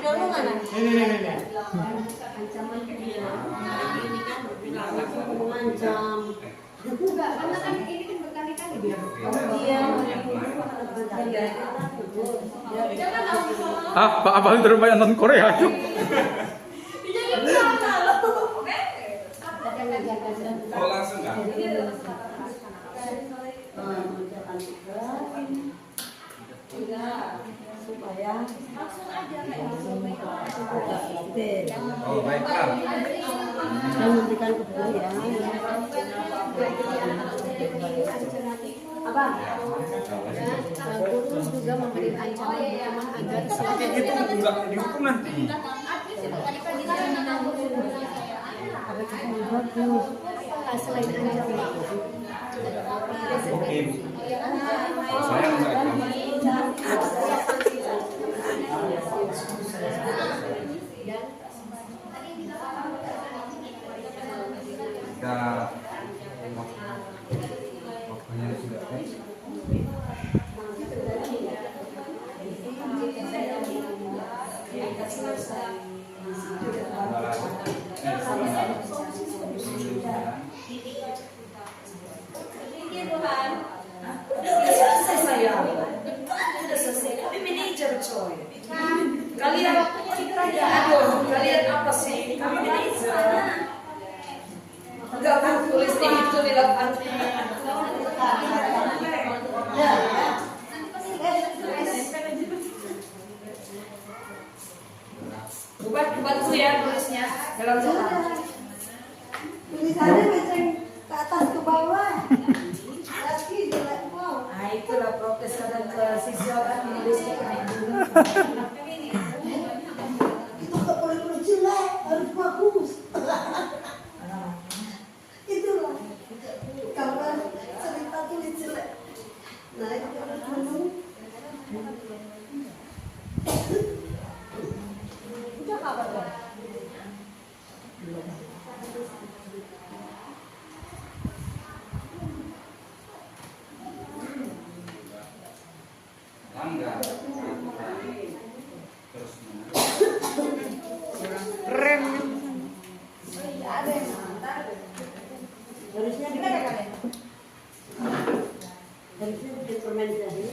Dulu mana? ancaman mengancam. Enggak, karena kan ini kan berkali-kali dia. Pak Abang terus banyak nonton Korea itu. Oh langsung nggak? Supaya langsung aja kayak Oh, baiklah. Dan memberikan kepercayaan. Apa? Guru juga memberi ancaman hukuman agar Kayak gitu enggak dihukum nanti. Ada kesan bagus. selain ancaman. Oke. Saya enggak. Kita waktunya sudah habis. Selesai saya. Sudah selesai. Kami manajer coy. Kalian kalian apa sih? Kami manajer. Enggak kan tulis di itu di lapangan. Bantu ya tulisnya dalam catatan. Tulisannya macam ke atas ke bawah. Lagi jelek mau. Nah itulah protes kadang ke siswa kan menulisnya kayak dulu. Itu nggak boleh jelek, harus bagus. Itulah. Kawan cerita tulis jelek. Nah itu harus menung. Udah kabar dong. Langgar. Terus Harusnya Gimana kalian? harusnya bikin permen jahe.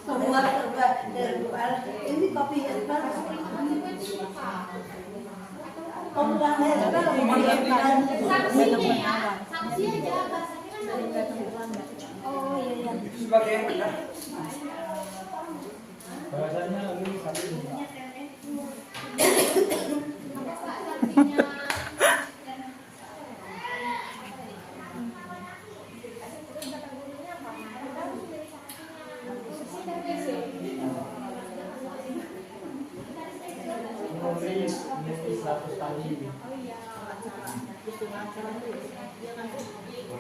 Semua terbuat dari luar. Ini kopi herbal. Kopi herbal. Sanksi aja, bahasanya kan Oh iya. itu sebagai yang benar.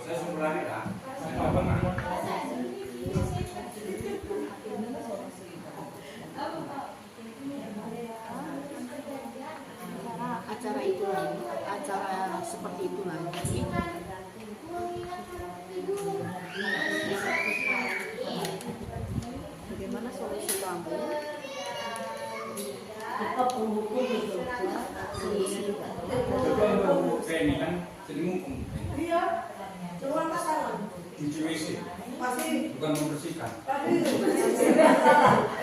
Saya sumbernya kan. Saya nggak pernah. acara itu lagi, acara seperti itu lagi. Bagaimana solusi kamu? Apa penghukum itu? Solusi Kayak ini kan jadi ngungkum. Iya. Cuma masalah. Cuci WC, Pasti. bukan membersihkan.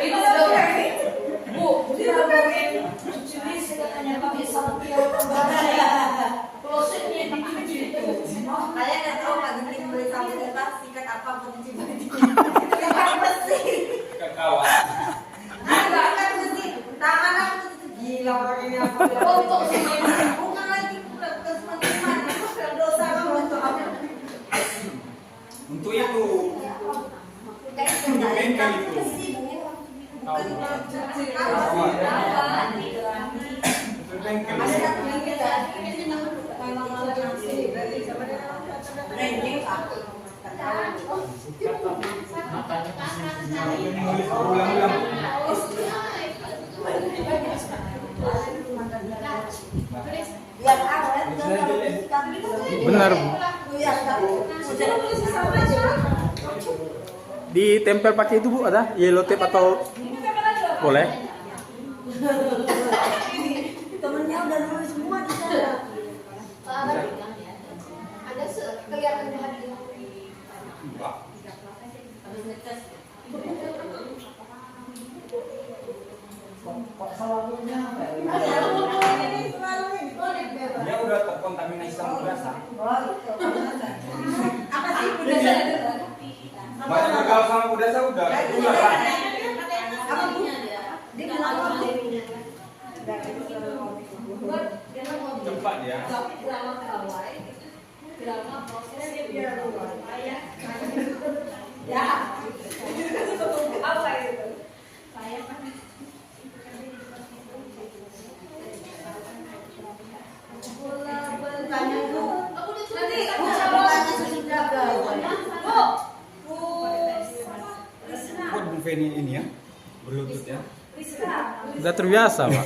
Itu sudah Bu, dia ngomongin cuci WC katanya pakai sabun klosetnya dicuci itu. Kalian nggak tahu Pak Ginting beli sabun itu sikat apa pencuci baju? Apa sih? Kakawat. Enggak kan mesti tangan aku tuh gila orang ini apa? Untuk semuanya. Bukan lagi bukan teman-teman itu sudah dosa kamu untuk apa? Untuk itu. Kayak Bengkel itu. Itu bengkel. Ada satu bengkel ya. Memang malah nasi. Branding aku. Nulis berulang-ulang. Biar awet kan Benar. ya sudah sama aja. Ditempel pakai itu Bu, ada yellow tape atau boleh? Temennya udah nulis semua di sana. ada kelihatan bahagia. Enggak. Dia udah terkontaminasi sama udara. Apa sih udah saya Makanya kalau sama udara udah keluar. apa Bu? Dia bilang apa? ya. Drama pegawai, drama proses Ya. apa itu? Saya kan Bukannya itu. Nanti Bukannya sesudah Buat Bu Feni ini ya, berlutut ya. Rizka, Udah terbiasa, Pak.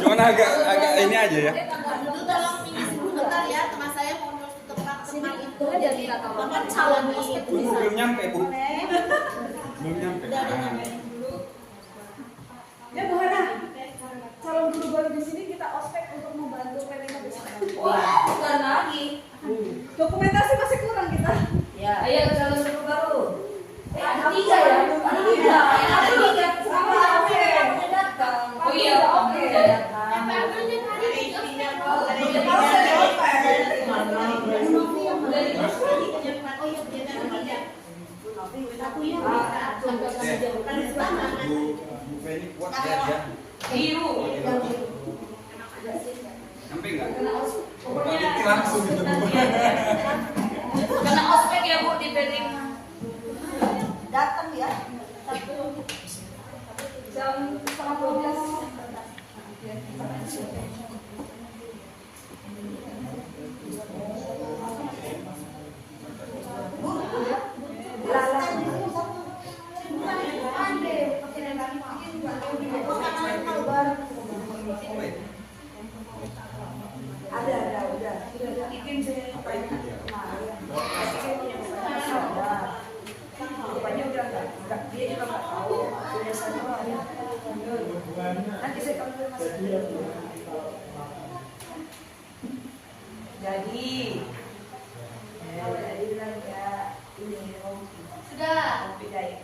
Cuman agak ini aja ya. Itu tolong ini sebentar ya, teman saya mau nulis tempat teman itu jadi kata tempat calon itu. Belum nyampe, Bu. Belum nyampe. Ya Bu Hana, calon guru baru di sini kita ospek untuk membantu Penina besok. wah bukan lagi. Dokumentasi masih kurang kita. Ya. Ayo calon guru baru. Ada 3 ya? Ada 3. Ada 3. Sama oke. Oh iya, oke. Bu Feni kuat ya. Biru. Sampai enggak? Pokoknya Langsung gitu, Bu. kena ospek ya Bu di Bening. Datang ya. Jam 11:30. Ada, udah. Bikin saya Rupanya udah enggak, dia juga enggak tahu. Biasanya nanti saya konfirmasi. Jadi bilang ya ini sudah. kopi daya.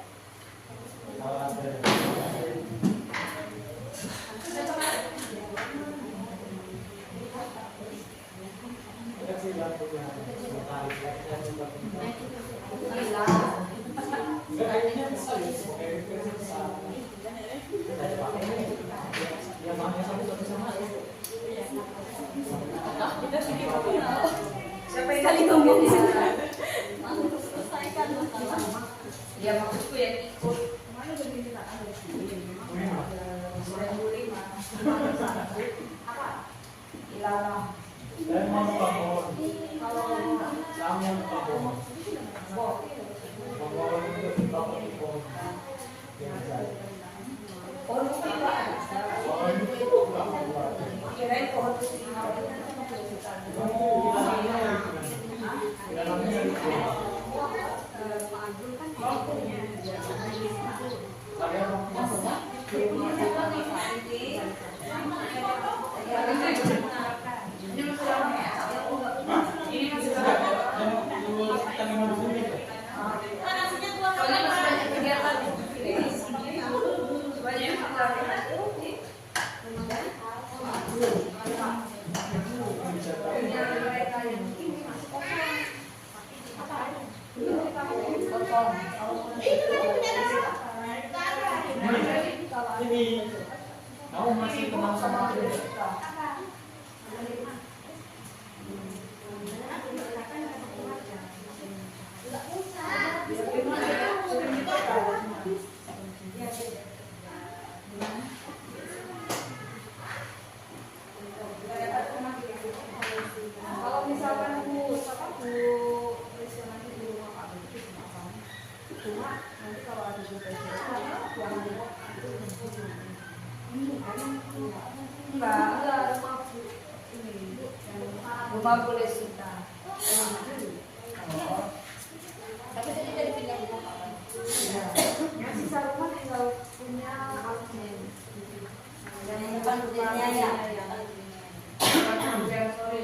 Siapa yang kali ngomong di sini? Selesaikan masalah. Ya maksudku yang ikut. Mana udah kita ada di sini. Apa? Dilarang. Pohon apa? Kirain pohon Kamu masih kenal sama aku? Kalau misalkan Bu Risma nanti di rumah Pak Betul cuma nanti kalau ada Bu enggak rumah ini rumah Bu Lesita. Tapi tadi dari pindah rumah Pak. Yang sisa rumah tinggal punya admin. Yang bukan rutinnya ya. Jam sore.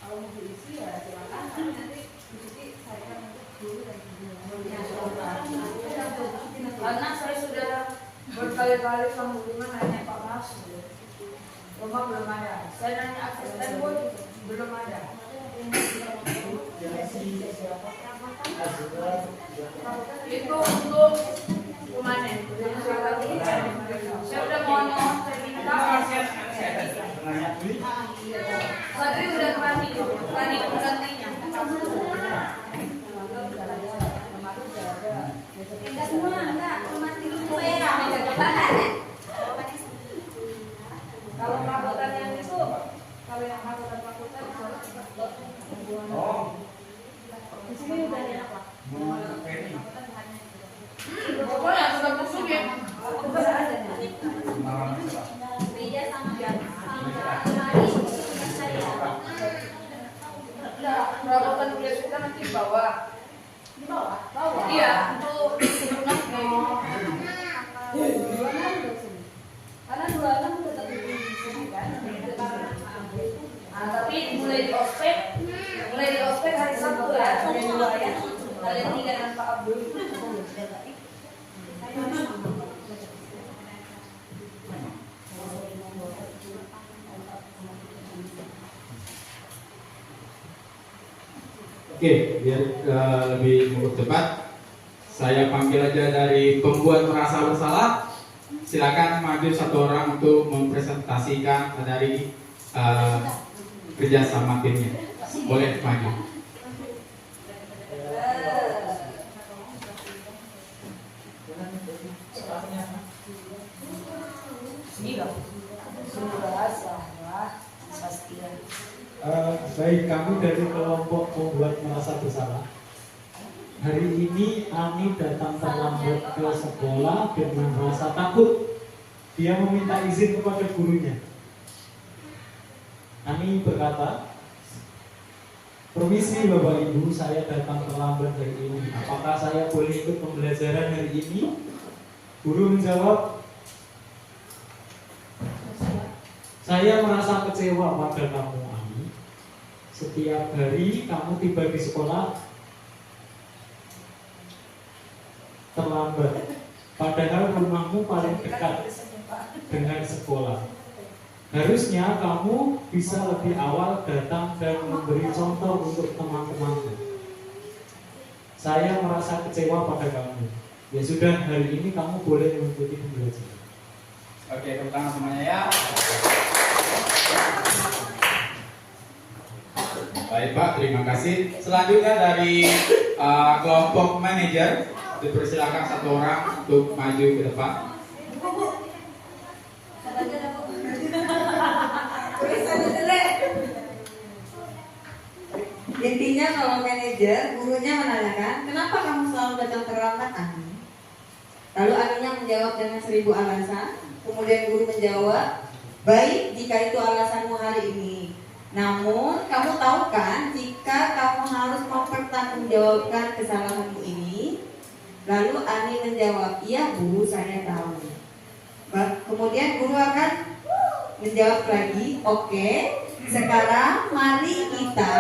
Kalau mau diisi ya silakan. Nanti diisi saya kan dulu dan karena saya sudah berkali-kali sama Budiman nanya Pak Mas, rumah belum ada. Saya nanya asisten pun belum ada. Itu untuk kemana? Saya udah mau saya minta Kalau perabotan yang itu, kalau yang perabotan Oh, di sini udah ada apa? ini Pokoknya sudah busuk ya. malam cerah. Meja sama lemari kita saya. Nah, perabotan kuliah kita nanti di bawah. Di bawah. Bawah. Iya, untuk lunas karena 26 udah tertutup di sini kan. Nah, tapi mulai di ospek hari Sabtu ya, hari 2 ya. Kalian 3 dengan Pak Abdul. Oke, biar lebih cepat, saya panggil aja dari pembuat merasa bersalah. Silakan maju satu orang untuk mempresentasikan dari kerjasama timnya. Boleh maju. Baik, kami dari kelompok membuat merasa bersalah. Hari ini Ani datang terlambat ke sekolah dengan rasa takut. Dia meminta izin kepada gurunya. Ani berkata, "Permisi Bapak Ibu, saya datang terlambat hari ini. Apakah saya boleh ikut pembelajaran hari ini?" Guru menjawab, "Saya merasa kecewa pada kamu, Ani. Setiap hari kamu tiba di sekolah terlambat, padahal rumahmu paling dekat dengan sekolah. Harusnya kamu bisa lebih awal datang dan memberi contoh untuk teman-temanmu. Saya merasa kecewa pada kamu. Ya sudah, hari ini kamu boleh mengikuti pembelajaran." Oke, tepuk tangan semuanya ya. Baik Pak, terima kasih. Selanjutnya dari kelompok manajer, dipersilakan satu orang untuk maju ke depan. Intinya kalau manajer, gurunya menanyakan, kenapa kamu selalu datang terlambat, Ani? Lalu Aninya menjawab dengan 1000 alasan. Kemudian guru menjawab, baik jika itu alasanmu hari ini. Namun kamu tahu kan jika kamu harus mempertanggungjawabkan kesalahanmu ini? Lalu Ani menjawab, iya Bu, saya tahu. Kemudian guru akan menjawab lagi, oke, sekarang mari kita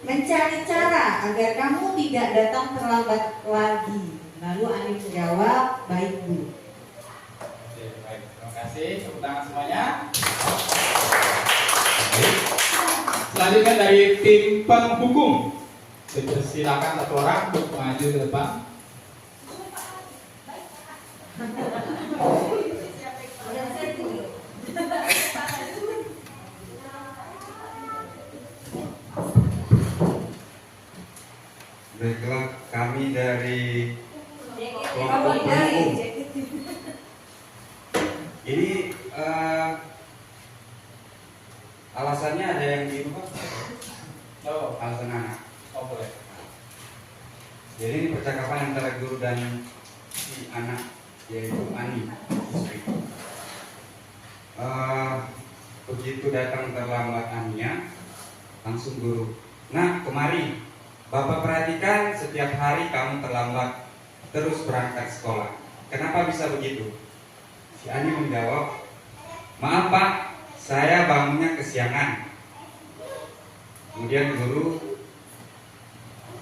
mencari cara agar kamu tidak datang terlambat lagi. Lalu Ani menjawab, baik Bu. Oke, baik. Terima kasih. Tepuk tangan semuanya. Selanjutnya dari tim penghukum, dipersilakan satu orang untuk maju ke depan. Baiklah, kami dari kelompok penghukum. Ini alasannya ada yang di Pak? Oh, Alasan anak. oh boleh. Jadi ini percakapan antara guru dan si anak, yaitu Ani, siswi. Begitu datang terlambat Ania, langsung guru, "Nah, kemari. Bapak perhatikan setiap hari kamu terlambat terus berangkat sekolah. Kenapa bisa begitu?" Si Ani menjawab, "Maaf Pak, saya bangunnya kesiangan." Kemudian guru,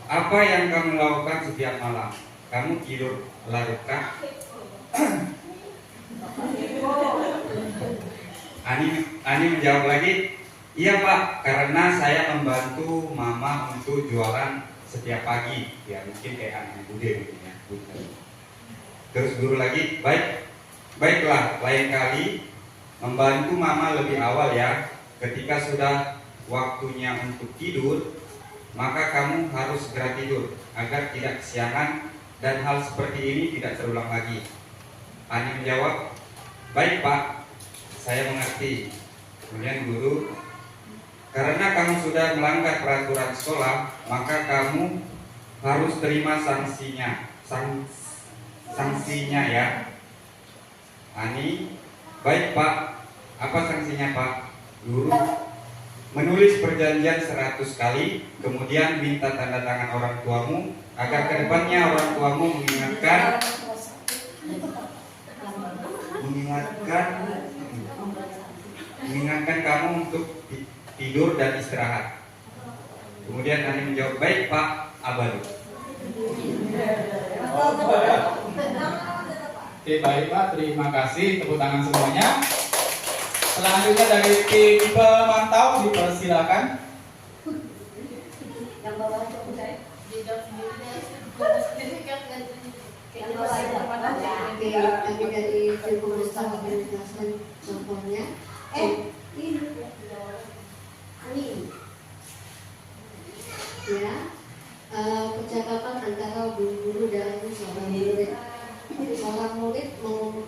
"Apa yang kamu lakukan setiap malam? Kamu tidur larutkah?" Ani menjawab lagi, "Iya Pak, karena saya membantu Mama untuk jualan setiap pagi." Ya mungkin kayak anaknya Bude mungkin ya. Terus guru lagi, baiklah, lain kali membantu Mama lebih awal ya. Ketika sudah waktunya untuk tidur, maka kamu harus segera tidur agar tidak kesiangan dan hal seperti ini tidak terulang lagi. Ani menjawab, baik Pak, saya mengerti. Kemudian guru, karena kamu sudah melanggar peraturan sekolah, maka kamu harus terima sanksinya. Sanksinya ya. Ani, baik Pak, apa sanksinya Pak? Guru, menulis perjanjian 100 kali, kemudian minta tanda tangan orang tuamu agar kedepannya orang tuamu mengingatkan kamu untuk tidur dan istirahat. Kemudian Ani menjawab, baik Pak, abadi. Oke, baik Pak, terima kasih. Tepuk tangan semuanya. Selanjutnya dari tim pemantau dipersilakan. Yang bawah itu saya. Kami dari tim pemerintah akan menjelaskan contohnya. Ini ya, percakapan antara guru dan seorang murid. Seorang murid guru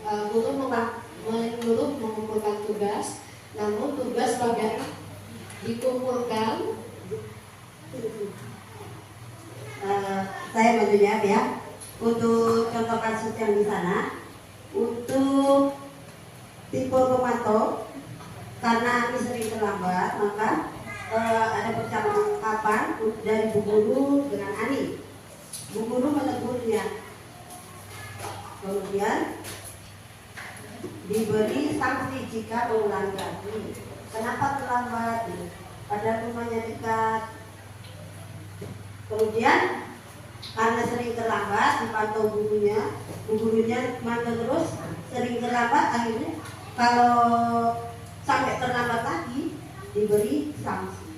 mengumpulkan tugas, namun tugas pada dikumpulkan. Saya bantu jawab ya. Untuk contoh kasus yang di sana, untuk tipe pemantau, karena Ani sering terlambat, maka ada percakapan dari Bu Guru dengan Ani. Bu Guru menegurnya, kemudian diberi sanksi jika mengulangi lagi. Kenapa terlambat? Padahal rumahnya dekat. Kemudian karena sering terlambat, dipantau Bu gurunya mantau terus, sering terlambat, akhirnya kalau sampai terlambat lagi diberi sanksi.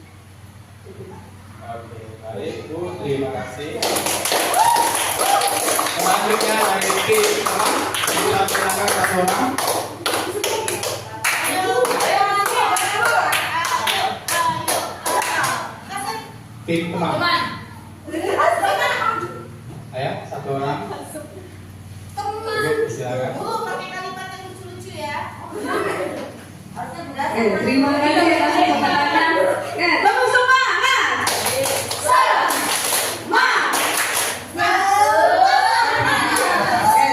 Oke, baik Bu, terima kasih. Selanjutnya dari tim kita silakan satu orang. Tim teman. Ayo, satu orang. Oke, silakan. Pakai kalimat yang lucu-lucu ya. Terima kasih atas kesempatannya. Tepuk semangat.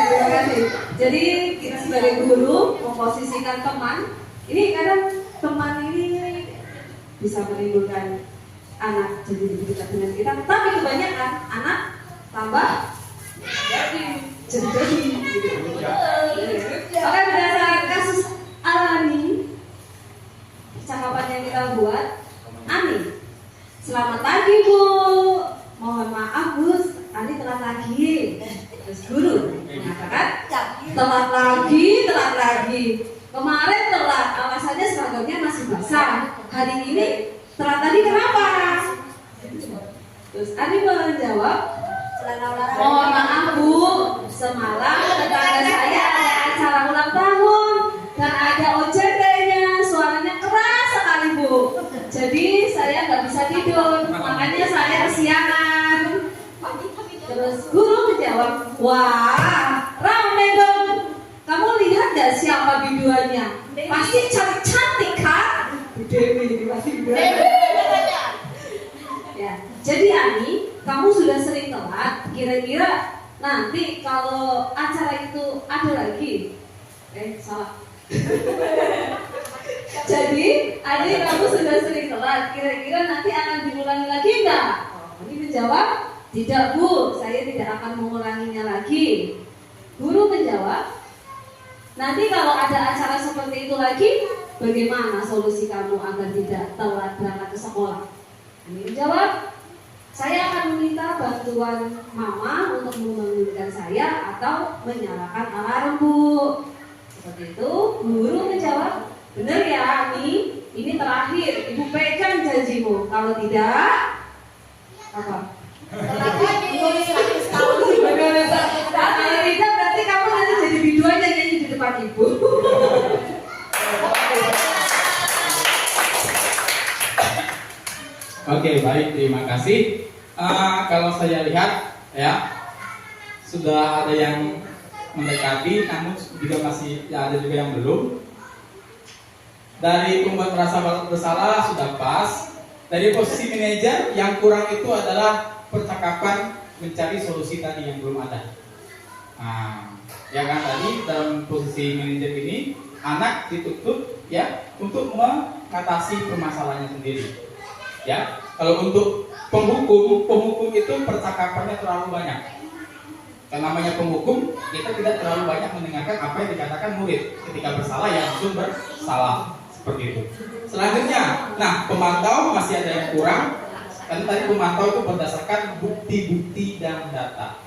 Terima kasih. Jadi kita sebagai guru memposisikan teman. Ini kadang teman ini bisa menimbulkan anak jadi lebih dekat dengan kita. Tapi kebanyakan anak tambah jadi gitu. Maka berdasarkan kasus alami percakapan yang kita buat, Ani, selamat pagi Bu, mohon maaf Bu, Ani telat lagi. Terus guru mengatakan telat lagi. Kemarin telat, alasannya seragamnya masih basah. Hari ini telat tadi kenapa? Terus Ani menjawab, mohon maaf Bu, semalam tetangga saya ada acara ulang tahun dan ada OJT-nya, suaranya keras sekali Bu. Jadi saya nggak bisa tidur, makanya saya kesiangan. Terus guru menjawab, wah rame dong. Kamu lihat nggak siapa biduannya? Pasti cantik kan? Bu Dewi pasti biduannya. Ya, jadi Ani, kamu sudah sering telat. Kira-kira nanti kalau acara itu ada lagi, salah. Jadi, Ani, kamu sudah sering telat. Kira-kira nanti akan diulangi lagi enggak? Ani menjawab, tidak Bu, saya tidak akan mengulanginya lagi. Guru menjawab, nanti kalau ada acara seperti itu lagi, bagaimana solusi kamu agar tidak telat berangkat ke sekolah? Ani menjawab, saya akan meminta bantuan Mama untuk membangunkan saya atau menyalakan alarm Bu. Seperti itu, guru menjawab, benar ya Ani, ini terakhir, Ibu pegang janjimu. Kalau tidak, apa? Kalau tidak berarti kamu nanti jadi biduannya nyanyi di depan Ibu. Oke, baik, terima kasih. Kalau saya lihat ya sudah ada yang mendekati, namun juga masih ada juga yang belum. Dari membuat merasa bersalah sudah pas. Dari posisi manajer yang kurang itu adalah percakapan mencari solusi tadi yang belum ada. Nah, ya kan tadi dalam posisi manajer ini anak dituntut ya untuk mengatasi permasalahannya sendiri. Ya, kalau untuk penghukum itu percakapannya terlalu banyak. Karena namanya penghukum, kita tidak terlalu banyak mendengarkan apa yang dikatakan murid. Ketika bersalah ya langsung bersalah, seperti itu. Selanjutnya, nah pemantau masih ada yang kurang. Karena tadi pemantau itu berdasarkan bukti-bukti dan data.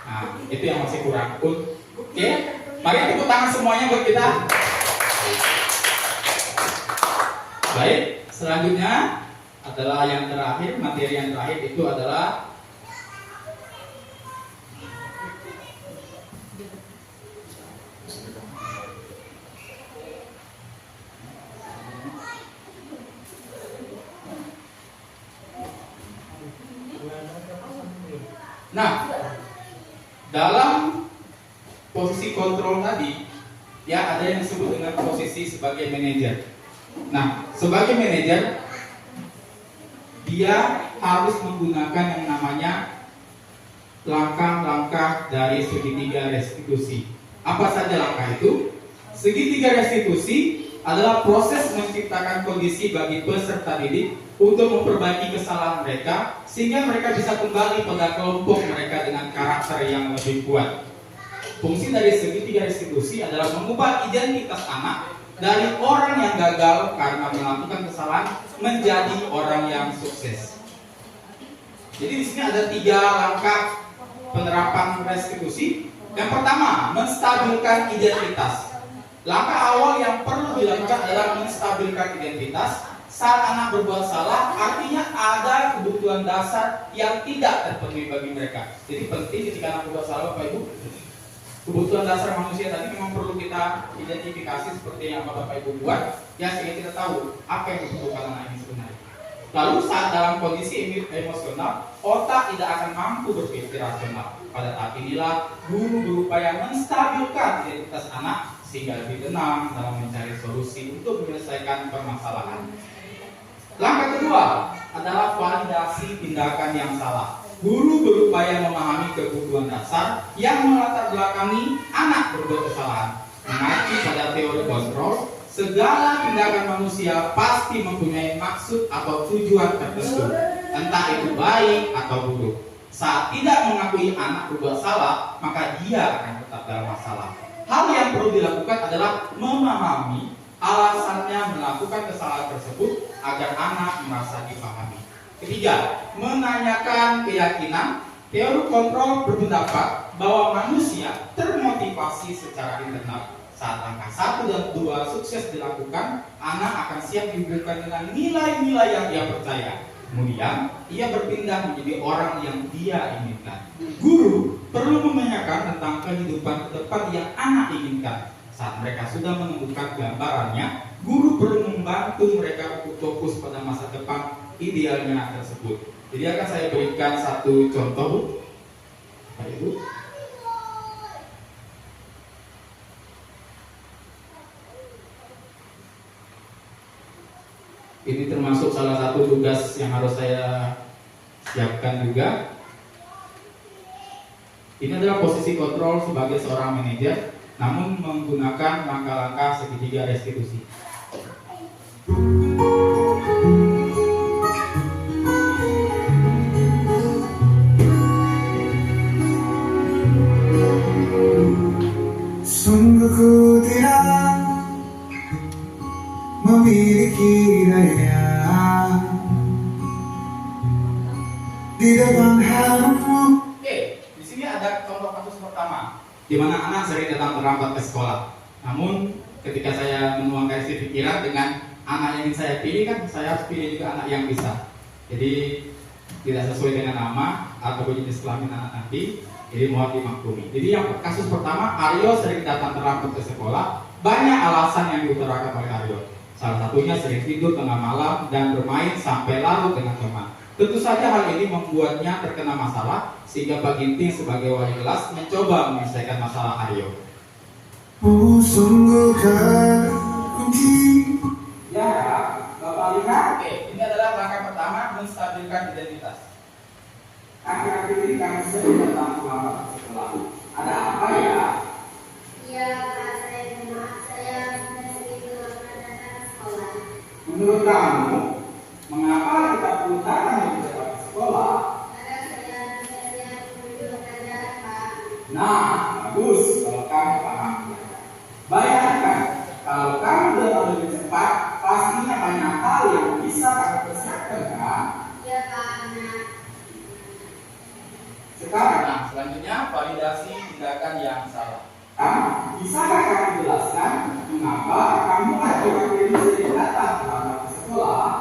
Nah, itu yang masih kurang. Oke, mari tepuk tangan semuanya buat kita. Baik, selanjutnya adalah yang terakhir, materi yang terakhir itu adalah nah, dalam posisi kontrol tadi ya ada yang disebut dengan posisi sebagai manajer. Nah, sebagai manajer dia harus menggunakan yang namanya langkah-langkah dari segitiga restitusi. Apa saja langkah itu? Segitiga restitusi adalah proses menciptakan kondisi bagi peserta didik untuk memperbaiki kesalahan mereka sehingga mereka bisa kembali pada kelompok mereka dengan karakter yang lebih kuat. Fungsi dari segitiga restitusi adalah mengubah identitas anak dari orang yang gagal karena melakukan kesalahan menjadi orang yang sukses. Jadi di sini ada 3 langkah penerapan restitusi. Yang pertama, menstabilkan identitas. Langkah awal yang perlu dilakukan adalah menstabilkan identitas. Saat anak berbuat salah, artinya ada kebutuhan dasar yang tidak terpenuhi bagi mereka. Jadi penting ketika anak berbuat salah, Bapak Ibu, kebutuhan dasar manusia tadi memang perlu kita identifikasi seperti yang Bapak Ibu buat, ya sehingga kita tahu apa yang dibutuhkan anak ini sebenarnya. Lalu saat dalam kondisi emosional, otak tidak akan mampu berpikir rasional. Pada saat inilah guru berupaya menstabilkan identitas anak sehingga lebih tenang dalam mencari solusi untuk menyelesaikan permasalahan. Langkah kedua adalah validasi tindakan yang salah. Guru berupaya memahami kebutuhan dasar yang melatar belakangi anak berbuat kesalahan. Mengacu pada teori kontrol, segala tindakan manusia pasti mempunyai maksud atau tujuan tertentu, entah itu baik atau buruk. Saat tidak mengakui anak berbuat salah, maka dia akan tetap dalam masalah. Hal yang perlu dilakukan adalah memahami alasannya melakukan kesalahan tersebut agar anak merasa dipahami. Ketiga, menanyakan keyakinan. Teori kontrol berpendapat bahwa manusia termotivasi secara internal. Saat langkah 1 dan 2 sukses dilakukan, anak akan siap dihubungkan dengan nilai-nilai yang dia percaya. Kemudian, ia berpindah menjadi orang yang dia inginkan. Guru perlu menanyakan tentang kehidupan ke depan yang anak inginkan. Saat mereka sudah menemukan gambarannya, guru perlu membantu mereka untuk fokus pada masa depan idealnya tersebut. Jadi akan saya berikan satu contoh, Pak Ibu. Ini termasuk salah satu tugas yang harus saya siapkan juga. Ini adalah posisi kontrol sebagai seorang manajer, namun menggunakan langkah-langkah segitiga restitusi. Sungguh ku tidak memiliki daya di depan haramu. Oke, di sini ada contoh kasus pertama, di mana anak sering datang terlambat ke sekolah. Namun ketika saya menuangkan isi pikiran dengan anak yang ingin saya pilih, kan saya harus pilih juga anak yang bisa. Jadi tidak sesuai dengan nama atau jenis kelamin anak nanti. Jadi mohon dimaklumi. Jadi yang kasus pertama, Aryo sering datang terlambat ke sekolah. Banyak alasan yang diutarakan oleh Aryo. Salah satunya sering tidur tengah malam dan bermain sampai larut dengan teman. Tentu saja hal ini membuatnya terkena masalah, sehingga Pak Ginting sebagai wali kelas mencoba menyelesaikan masalah Aryo. Oh, sungguhkah kunci? Ya, Bapak lihat. Oke, ini adalah langkah pertama menstabilkan identitas. Akhir-akhir ini kami sering datang terlambat ke sekolah. Ada apa ya? Iya, Pak, saya maaf, saya sering terlambat datang ke sekolah. Menurut kamu, mengapa kita perlu datang lebih cepat ke sekolah? Karena saya siap menuju pelajaran, Pak. Nah, bagus kalau kamu paham. Bayangkan, kalau kamu datang lebih cepat, pastinya banyak hal yang bisa kamu persiapkan, kan? Iya, Pak, benar. Sekarang, selanjutnya validasi tindakan yang salah. Bisakah kamu jelaskan mengapa kamu akhir-akhir ini sering datang terlambat ke sekolah?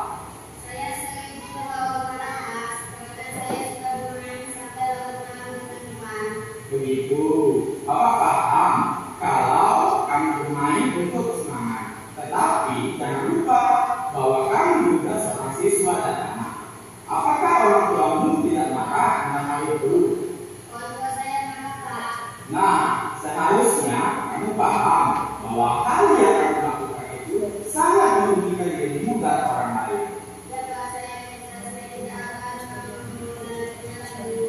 Saya sering terbawa kelas, karena saya suka bermain sampai larut malam dengan teman. Begitu, Bapak paham kalau kamu bermain untuk bersemangat. Tetapi jangan lupa bahwa kamu juga seorang siswa dan anak. Apakah orang tuamu tidak marah tentang hal itu? Orang tua saya marah, Pak. Nah, seharusnya kamu paham bahwa hal yang kamu lakukan itu sangat merugikan dirimu dan orang lain. Ya, Pak, saya tidak akan mengulanginya lagi.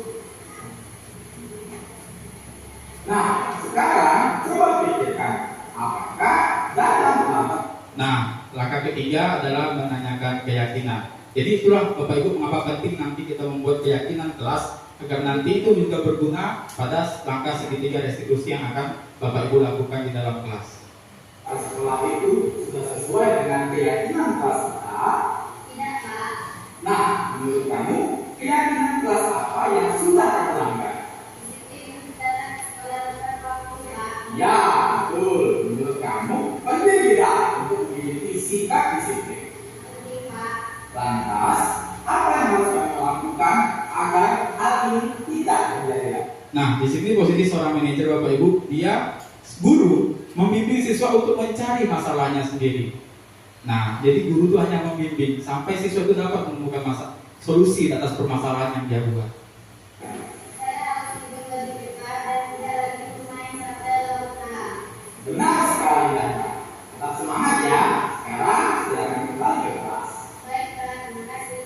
Nah, sekarang coba pikirkan, apakah datang terlambat? Nah, langkah ketiga adalah menanyakan keyakinan. Jadi itulah Bapak Ibu mengapa penting nanti kita membuat keyakinan kelas agar nanti itu juga berguna pada langkah segitiga restitusi yang akan Bapak Ibu lakukan di dalam kelas. Sekolah itu sudah sesuai dengan keyakinan kelas kita? Tidak, Pak. Nah, menurut kamu keyakinan kelas apa yang sudah kamu langgar? Disiplin datang ke sekolah tepat waktu, Pak. Ya, betul. Menurut kamu penting tidak untuk memiliki sikap disiplin? Penting, Pak. Lantas, apa yang harus kamu lakukan agar hal ini tidak terjadi? Nah, di sini posisi seorang manajer Bapak Ibu, dia guru membimbing siswa untuk mencari masalahnya sendiri. Nah, jadi guru itu hanya membimbing sampai siswa itu dapat menemukan solusi atas permasalahan yang dia buat. Saya harus hidup lebih dekat dan tidak lagi bermain sampai larut malam. Benar sekali, Dana. Tetap semangat ya. Sekarang silakan kembali ke kelas. Baik, Pak, terima kasih.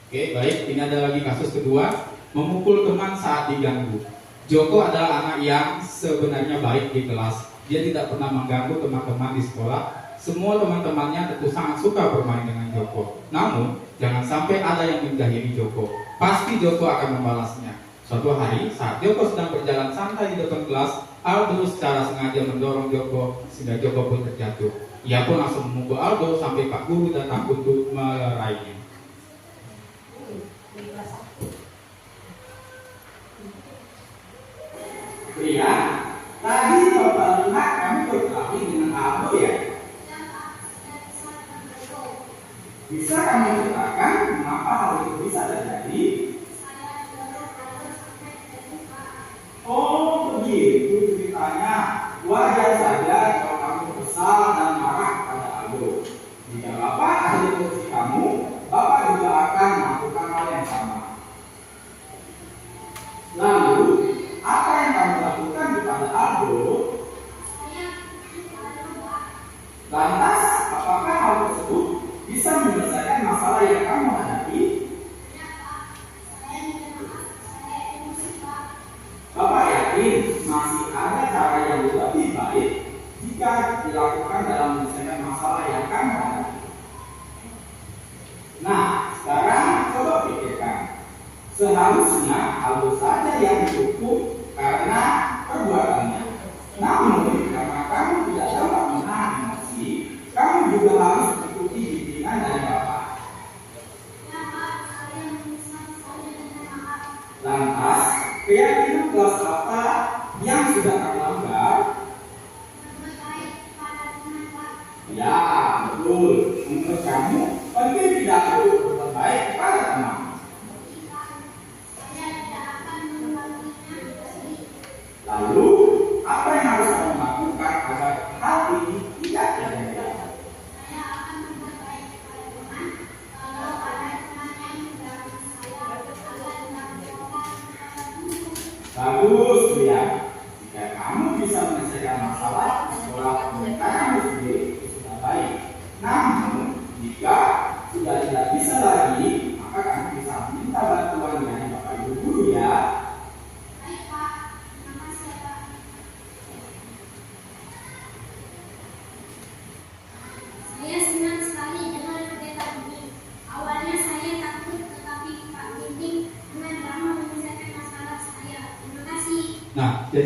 Oke, baik. Ini ada lagi kasus kedua, memukul teman saat diganggu. Joko adalah anak yang sebenarnya baik di kelas. Dia tidak pernah mengganggu teman-teman di sekolah. Semua teman-temannya tentu sangat suka bermain dengan Joko. Namun, jangan sampai ada yang menjahili Joko. Pasti Joko akan membalasnya. Suatu hari, saat Joko sedang berjalan santai di depan kelas, Aldo secara sengaja mendorong Joko sehingga Joko pun terjatuh. Ia pun langsung memukul Aldo sampai Pak Guru datang untuk melerai. Pria, tadi Bapak lihat kami berkelahi dengan Aldo ya? Bisa kamu ceritakan mengapa hal itu bisa terjadi? Oh begitu ceritanya. Wajar saja kalau kamu kesal dan marah pada Aldo. Jika Bapak ahli kursi kamu, Bapak juga akan melakukan hal yang sama. Lalu, apa yang kamu lakukan kepada Aldo? Lantas, apakah hal tersebut bisa menyelesaikan masalah yang kamu hadapi? Bapak yakin masih ada cara yang lebih baik jika dilakukan dalam menyelesaikan masalah yang kamu hadapi. Nah, sekarang coba pikirkan. Seharusnya Aldo saja yang dihukum karena perbuatannya. Namun, karena kamu tidak dapat menahan emosi, kamu juga harus mengikuti bimbingan dari Bapak. Lantas, keyakinan kelas apa yang sudah kamu langgar? Ya, betul. Menurut kamu, penting tidak perlu berbuat baik kepada teman. Lalu, apa yang harus kamu lakukan?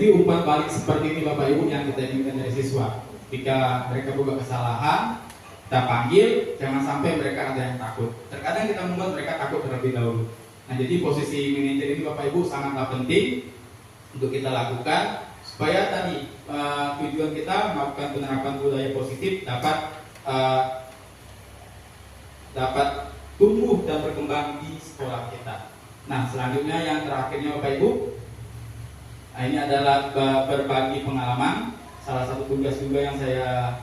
jadi umpan balik seperti ini Bapak Ibu yang kita inginkan dari siswa. Jika mereka berbuat kesalahan, kita panggil, jangan sampai mereka ada yang takut. Terkadang kita membuat mereka takut terlebih dahulu. Nah, jadi posisi manajer ini Bapak Ibu sangatlah penting untuk kita lakukan supaya tadi tujuan kita melakukan penerapan budaya positif dapat tumbuh dan berkembang di sekolah kita. Nah, selanjutnya yang terakhirnya Bapak Ibu, ini adalah berbagi pengalaman. Salah satu tugas juga yang saya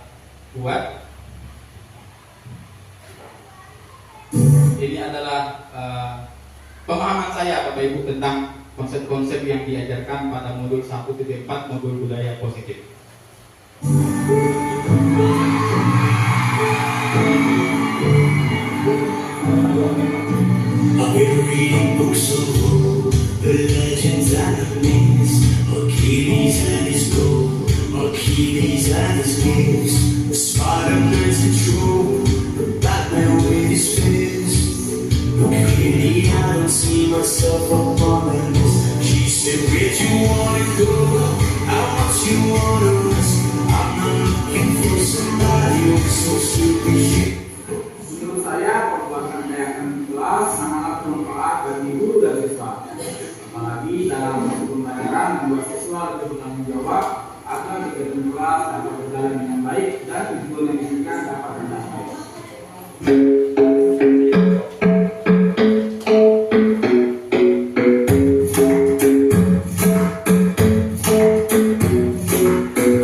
buat. Ini adalah pemahaman saya Bapak Ibu tentang konsep-konsep yang diajarkan pada modul 1.4 modul budaya positif. I've been reading books of old, the legends and the myths, Achilles and his gold, Achilles and his gifts, the Spider-Man's control, the Batman with his fist. Look clearly, I don't see myself upon that list. She said, where'd you wanna go? How much you wanna risk? I'm not looking for somebody who's so stupid shit. Menurut saya, pembuatan kayakan kelas sangat bermanfaat bagi guru dan siswa. Apalagi dalam pembelajaran membuat siswa lebih bertanggung jawab agar kegiatan kelas dapat berjalan dengan baik dan tujuan yang diinginkan dapat tercapai.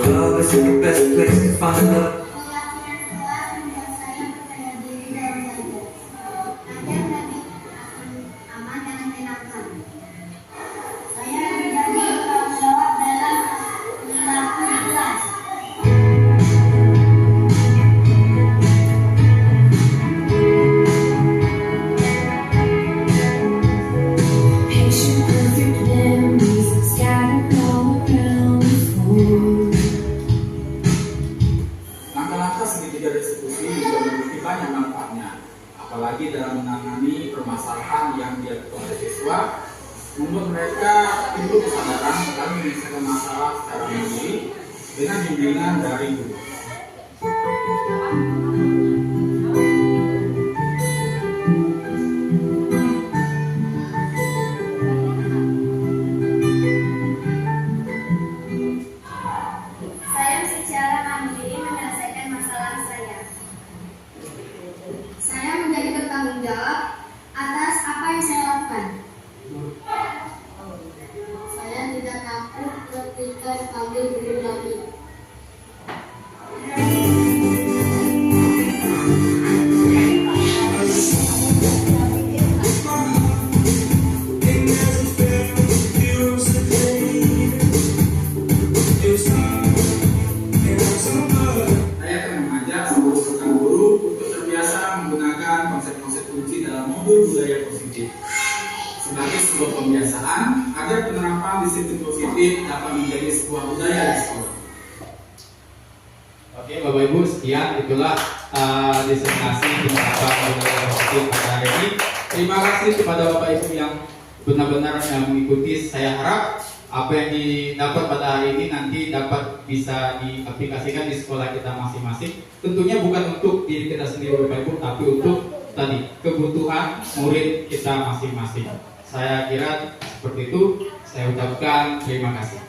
Love is the best place to find love. Langkah-langkah segitiga diskusi juga memiliki banyak manfaatnya, apalagi dalam menangani permasalahan yang dilakukan oleh siswa, membuat mereka timbul kesadaran dalam menyelesaikan masalah secara mandiri dengan bimbingan dari guru. Saya secara mandiri menyelesaikan masalah saya. Saya menjadi bertanggung jawab atas apa yang saya lakukan. Saya tidak takut ketika dipanggil guru lagi. Saya akan mengajak seluruh rekan guru untuk terbiasa menggunakan konsep-konsep kunci dalam modul budaya positif sebagai sebuah pembiasaan agar penerapan disiplin positif dapat menjadi sebuah budaya di sekolah. Oke Bapak Ibu, sekian itulah disertasi penerapan budaya positif pada hari ini. Terima kasih kepada Bapak Ibu yang benar-benar mengikuti. Saya harap apa yang didapat pada hari ini nanti dapat bisa diaplikasikan di sekolah kita masing-masing. Tentunya bukan untuk diri kita sendiri Bapak Ibu, tapi untuk tadi kebutuhan murid kita masing-masing. Saya kira seperti itu. Saya ucapkan terima kasih.